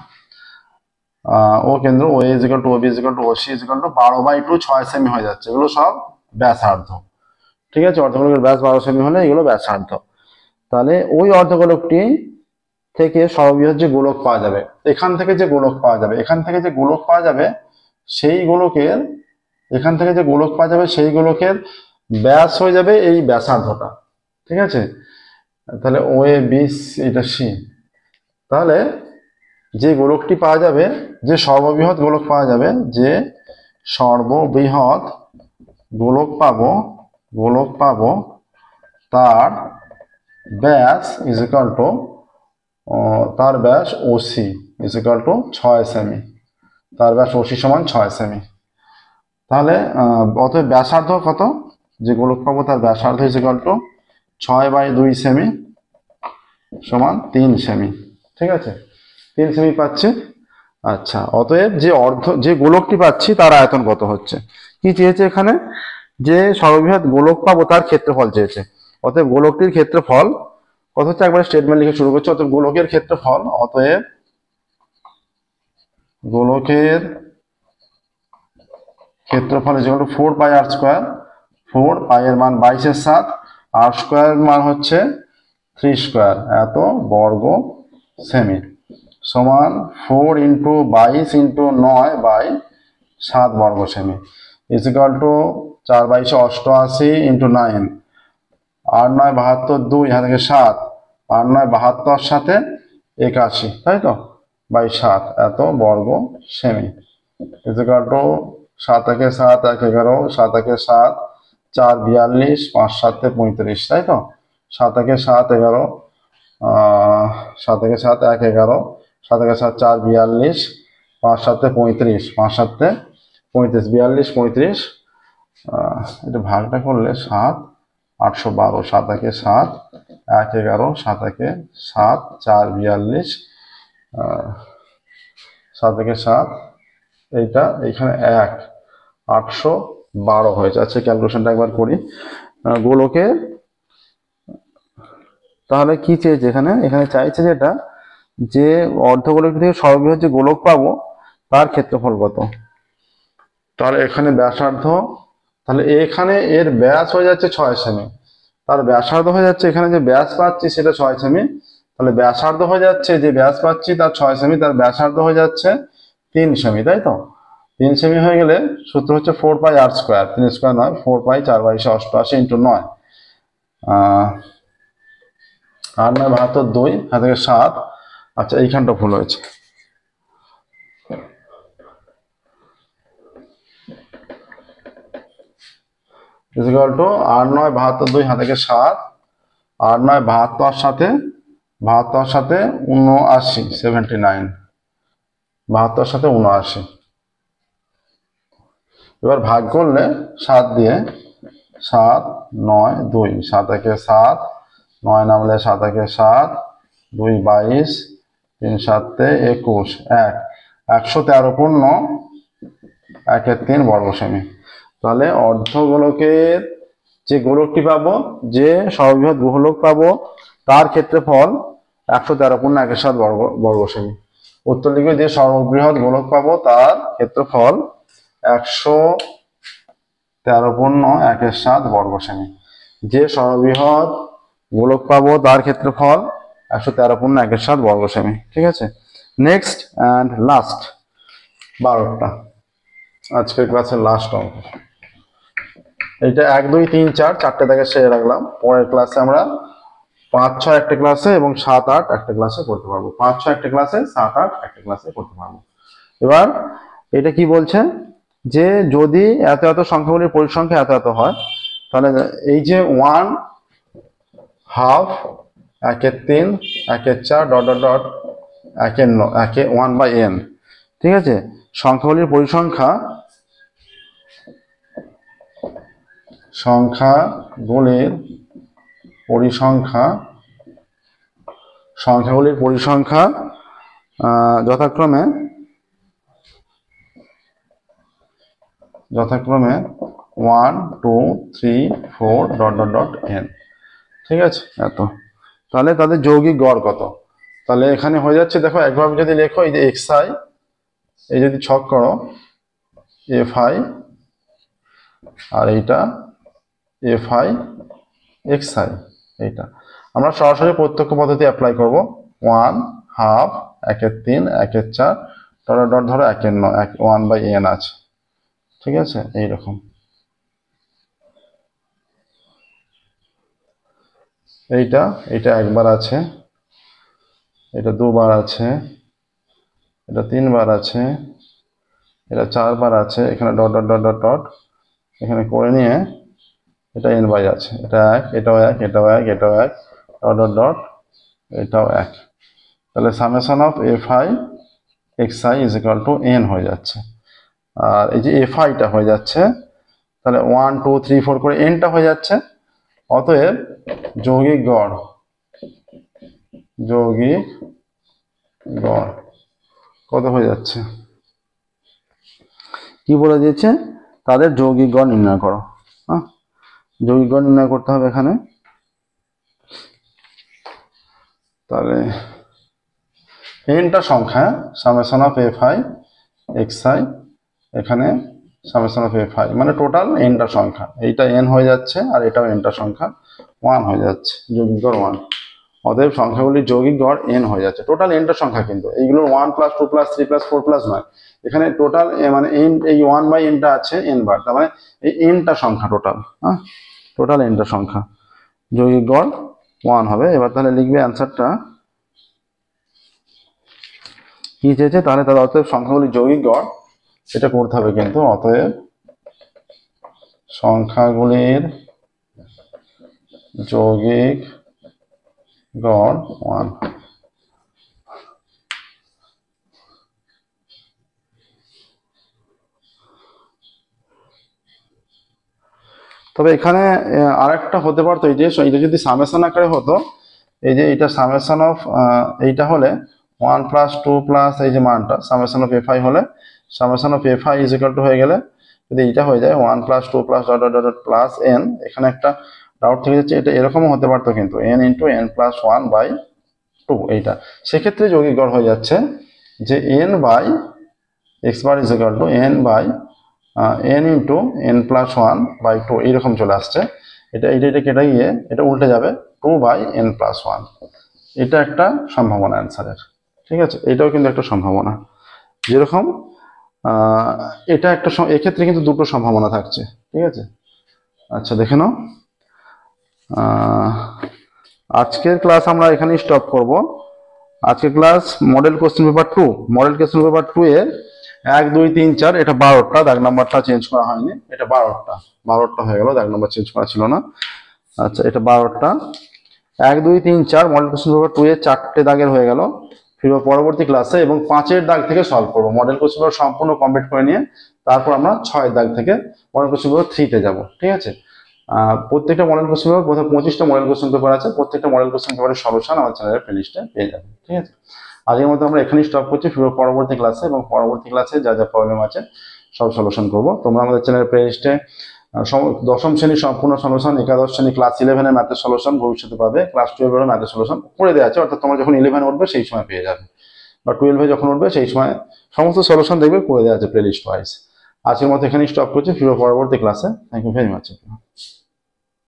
ও কেন্দ্র, O is equal to O B is equal to O C is equal to 12/2 6 সেমি হয়ে যাচ্ছে, এগুলো সব ব্যাসার্ধ। ঠিক আছে, অর্ধগোলকের ব্যাস 12 সেমি হলে এগুলো ব্যাসার্ধ। তাহলে ওই অর্ধগোলকটি থেকে সর্ববৃহৎ যে গোলক পাওয়া যাবে, এখান থেকে যে গোলক পাওয়া যাবে, এখান থেকে যে গোলক পাওয়া যাবে সেই গোলকের, এখান থেকে যে গোলক পাওয়া যাবে সেই গোলকের ব্যাস হয়ে যাবে এই ব্যাসার্ধটা। ঠিক আছে, তাহলে ও এ বি এটা সি। তাহলে যে গোলকটি পাওয়া যাবে, যে সর্ববৃহৎ গোলক পাওয়া যাবে, যে সর্ববৃহৎ গোলক পাবো তার ব্যাস ইজ ইকাল টু, তার ব্যাস OC is equal two 6 semi, তার ব্যাস ওসি সমান 6 সেমি। তাহলে অতএব ব্যাসার্ধ কত, যে গোলক পাবো তার ব্যাসার্ধ ইজ ইকাল টু 6/2 সেমি সমান 3 সেমি। ঠিক আছে, 3 সেমি পাচ্ছি। আচ্ছা, অতএব যে গোলকটি পাচ্ছি তার আয়তন কত হচ্ছে, কি চেয়েছে এখানে, যে সর্ববৃহৎ গোলক পাবো তার ক্ষেত্রফল চেয়েছে। অতএব গোলকটির ক্ষেত্রফল কত হচ্ছে, একবার স্টেটমেন্ট লিখে শুরু করছে। অতএব গোলকের ক্ষেত্রফল, অতএব গোলকের ক্ষেত্রফল ইজ ইকুয়াল টু 4πr²। 4π এর মান 22/7, আর স্কোয়ার মান হচ্ছে 3² এত বর্গ সেমি, সমান 4 × 22 × 9/7 বর্গ সেমি ইজ ইকুয়াল টু 4/22 88 × 9, 8 9 72, 2 এখান থেকে 7, 8 9 72 সাথে 81, তাই তো, 7 এত বর্গ সেমি ইজ ইকুয়াল টু 7 একে 7 1 11, 7 একে 7 4 42, 5 7 35, তাই তো, 7 একে 7 11, 7 একে 7 1 11, 7 একে 7 4 42, 5 7 35, 5 7 35, 42 35, এটা ভাগটা করলে 7 812, 7 একে 7 1 11, 7 একে 7 4 42, 7 একে 7, এইটা এইখানে 1 812 হয়েছে। আচ্ছা, ক্যালকুলেশনটা একবার করি। গোলকে তাহলে কি চেয়েছে এখানে, এখানে চাইছে যেটা, যে অর্ধগোলক থেকে সর্ববৃহৎ যে গোলক পাবো তার ক্ষেত্রফল কত। তাহলে এখানে ব্যাসার্ধ, তাহলে এখানে এর ব্যাস হয়ে যাচ্ছে 6 সেমি, তার ব্যাসার্ধ হয়ে যাচ্ছে, এখানে যে ব্যাস পাচ্ছি সেটা 6 সেমি, তাহলে ব্যাসার্ধ হয়ে যাচ্ছে, যে ব্যাস পাচ্ছি তার 6 সেমি, তার ব্যাসার্ধ হয়ে যাচ্ছে 3 সেমি, তাই তো। 3 সেমি হয়ে গেলে সূত্র হচ্ছে 4πr², 3² নয়, 4π 4/22 88 × 9, 8 9 72, 2 এখান থেকে 7। আচ্ছা, এইখানটা ভুল হয়েছে, ইজ ইকুয়াল টু 8 9 72, 2 হাতে 7, 8 9 72 সাথে 79, 79, 72 সাথে 79। এবার ভাগ করলে 7 দিয়ে, 7 9 2, 7 একে 7, 9 নামলে 7 একে 7, 2 22, 3 7 21, 1 113 পূর্ণ 1/3 বর্গ সেমি। তাহলে অর্ধগোলকের যে গোলকটি পাবো, যে সর্ববৃহৎ গোলক পাবো তার ক্ষেত্রফল 113 পূর্ণ 1/7 বর্গ সেমি। উত্তর লিখবে, যে সর্ববৃহৎ গোলক পাবো তার ক্ষেত্রফল 113 পূর্ণ 1/7 বর্গ সেমি। যে সর্ববৃহৎ গোলক পাবো তার ক্ষেত্রফল 113 পূর্ণ 1/7 বর্গ সেমি। ঠিক আছে, নেক্সট অ্যান্ড লাস্ট 12টা, আজকের ক্লাসের লাস্ট অঙ্ক। এটা 1 2 3 4 4টে দাগে সেরে রাখলাম। পরের ক্লাসে আমরা 5 6 একটা ক্লাসে এবং 7 8 একটা ক্লাসে করতে পারবো। 5 6 একটা ক্লাসে, 7 8 একটা ক্লাসে করতে পারবো। এবার এটা কি বলছে, যে যদি এত এত সংখ্যাগুলির পরিসংখ্যা এত এত হয়, তাহলে এই যে 1 half 1/3 1/4 dot dot dot 1/n, ঠিক আছে, সংখ্যাগুলির পরিসংখ্যা, সংখ্যাগুলির পরিসংখ্যা যথাক্রমে যথাক্রমে 1 2 3 4 ডট ডট ডট n। ঠিক আছে, এত। তাহলে তাদের যৌগিক গড় কত? তাহলে এখানে হয়ে যাচ্ছে, দেখো একভাবে যদি লেখো, এই যে xi, এই যদি ছক করো fi, আর এইটা fi xi, এইটা আমরা সরাসরি প্রত্যক্ষ পদ্ধতি অ্যাপ্লাই করব। 1 হাফ 1/3 1/4 ডট ডট, ধরো 1/9 1/n আছে। ঠিক আছে, এইরকম। এইটা একবার আছে, এটা দুবার আছে, এটা 3 বার আছে, এটা 4 বার আছে, এখানে dot dot dot dot dot এখানে করে নিয়ে এটা n বাই আছে, এটা 1, এটাও 1, এটাও 1, এটাও 1, ডট ডট ডট, এটাও 1। তাহলে summation of fi xi is equal to n হয়ে যাচ্ছে। আর এই যে fi টা হয়ে যাচ্ছে, তাহলে 1 2 3 4 করে n টা হয়ে যাচ্ছে। অতএব যৌগিক গড় কত হয়ে যাচ্ছে? কি বলে দিয়েছে? তাদের যৌগিক গড় নির্ণয় করো। হ্যাঁ, যৌগিক গড় নির্ণয় করতে হবে এখানে। তাহলে nটা সংখ্যা, সামেশন অফ fi xi, এখানে সামেশন অফ fi মানে টোটাল nটা সংখ্যা, এইটা n হয়ে যাচ্ছে আর এটাও nটা সংখ্যা 1 হয়ে যাচ্ছে, যৌগিক গড় 1। অতএব সংখ্যাগুলির যৌগিক গড় n হয়ে যাচ্ছে। টোটাল nটা সংখ্যা, কিন্তু এইগুলোর 1 প্লাস 2 প্লাস 3 প্লাস 4 প্লাস নয়, এখানে টোটাল মানে n, এই 1/nটা আছে n বার, তার মানে এই nটা সংখ্যা টোটাল। হ্যাঁ, টোটাল nটা সংখ্যা, যৌগিক গড় 1 হবে। এবার তাহলে লিখবে অ্যান্সারটা কি চেয়েছে, তাহলে তার অতএব সংখ্যাগুলির যৌগিক গড়, এটা করতে হবে কিন্তু। অতএব সংখ্যাগুলির যৌগিক গড় 1। তবে এখানে আরেকটা হতে পারতো, এই যে এটা যদি সামেশন আকারে হতো, এই যে এটা সামেশন অফ, এইটা হলে 1 প্লাস 2 প্লাস এই যে মানটা সামেশন অফ fi হলে, summation of fi is equal two হয়ে গেলে যদি এইটা হয়ে যায় 1 plus 2 plus dot dot dot plus n, এখানে একটা ডাউট থেকে যাচ্ছে, এটা এরকমও হতে পারতো কিন্তু, n ইন্টু n প্লাস 1/2, এইটা। সেক্ষেত্রে যৌগিক গড় হয়ে যাচ্ছে যে n by x bar is equal to n by n into n plus 1/2, এইরকম চলে আসছে। এটা কেটে গিয়ে এটা উল্টে যাবে 2/n প্লাস 1। এটা একটা সম্ভাবনা অ্যান্সারের। ঠিক আছে, এটাও কিন্তু একটা সম্ভাবনা। যেরকম এটা একটা, এক্ষেত্রে কিন্তু দুটো সম্ভাবনা থাকছে। ঠিক আছে, আচ্ছা দেখে নাও। আজকের ক্লাস আমরা এখানেই স্টপ করব। আজকের class model question paper 2, model question paper 2 এর 1 2 3 4, এটা 12টা, দাগ নাম্বারটা চেঞ্জ করা হয়নি, এটা 12টা হয়ে গেল, দাগ নাম্বার চেঞ্জ করা ছিল না। আচ্ছা, এটা 12টা, 1 2 3 4 মডেল কোশ্চেন পেপার 2 এর 4টে দাগের হয়ে গেল। ফিরব পরবর্তী ক্লাসে এবং 5এর দাগ থেকে সলভ করব। মডেল কোশ্চেন পেপার সম্পূর্ণ কমপ্লিট করে নিয়ে তারপর আমরা 6এর দাগ থেকে মডেল কোশ্চেন পেপার 3-তে যাব। ঠিক আছে, প্রত্যেকটা মডেল কোশ্চেন পেপার, প্রথম 25টা মডেল কোশ্চেন পেপার আছে, প্রত্যেকটা মডেল কোশ্চেন পেপারের সলিউশন আমার চ্যানেলের প্লেলিস্টে পেয়ে যাবেন। ঠিক আছে, আগের মতো আমরা এখানেই স্টপ করছি। ফিরব পরবর্তী ক্লাসে এবং পরবর্তী ক্লাসে যা যা প্রবলেম আছে সব সলিউশন করব। তোমরা আমাদের চ্যানেলের প্লেলিস্টে দশম শ্রেণীর সম্পূর্ণ সলিউশন, একাদশ শ্রেণী ক্লাস 11-এর ম্যাথের সলিউশন ভবিষ্যতে পাবে, ক্লাস 12-এর ম্যাথের সলিউশন করে দেওয়া আছে, অর্থাৎ তোমরা যখন 11 উঠবে সেই সময় পেয়ে যাবে, বা 12-এ যখন উঠবে সেই সময় সমস্ত সলিউশন দেখবে করে দেওয়া আছে প্লেলিস্ট ওয়াইজ। আজকের মতো এখানেই স্টপ করছি। ফিরব পরবর্তী ক্লাসে। Thank you very much.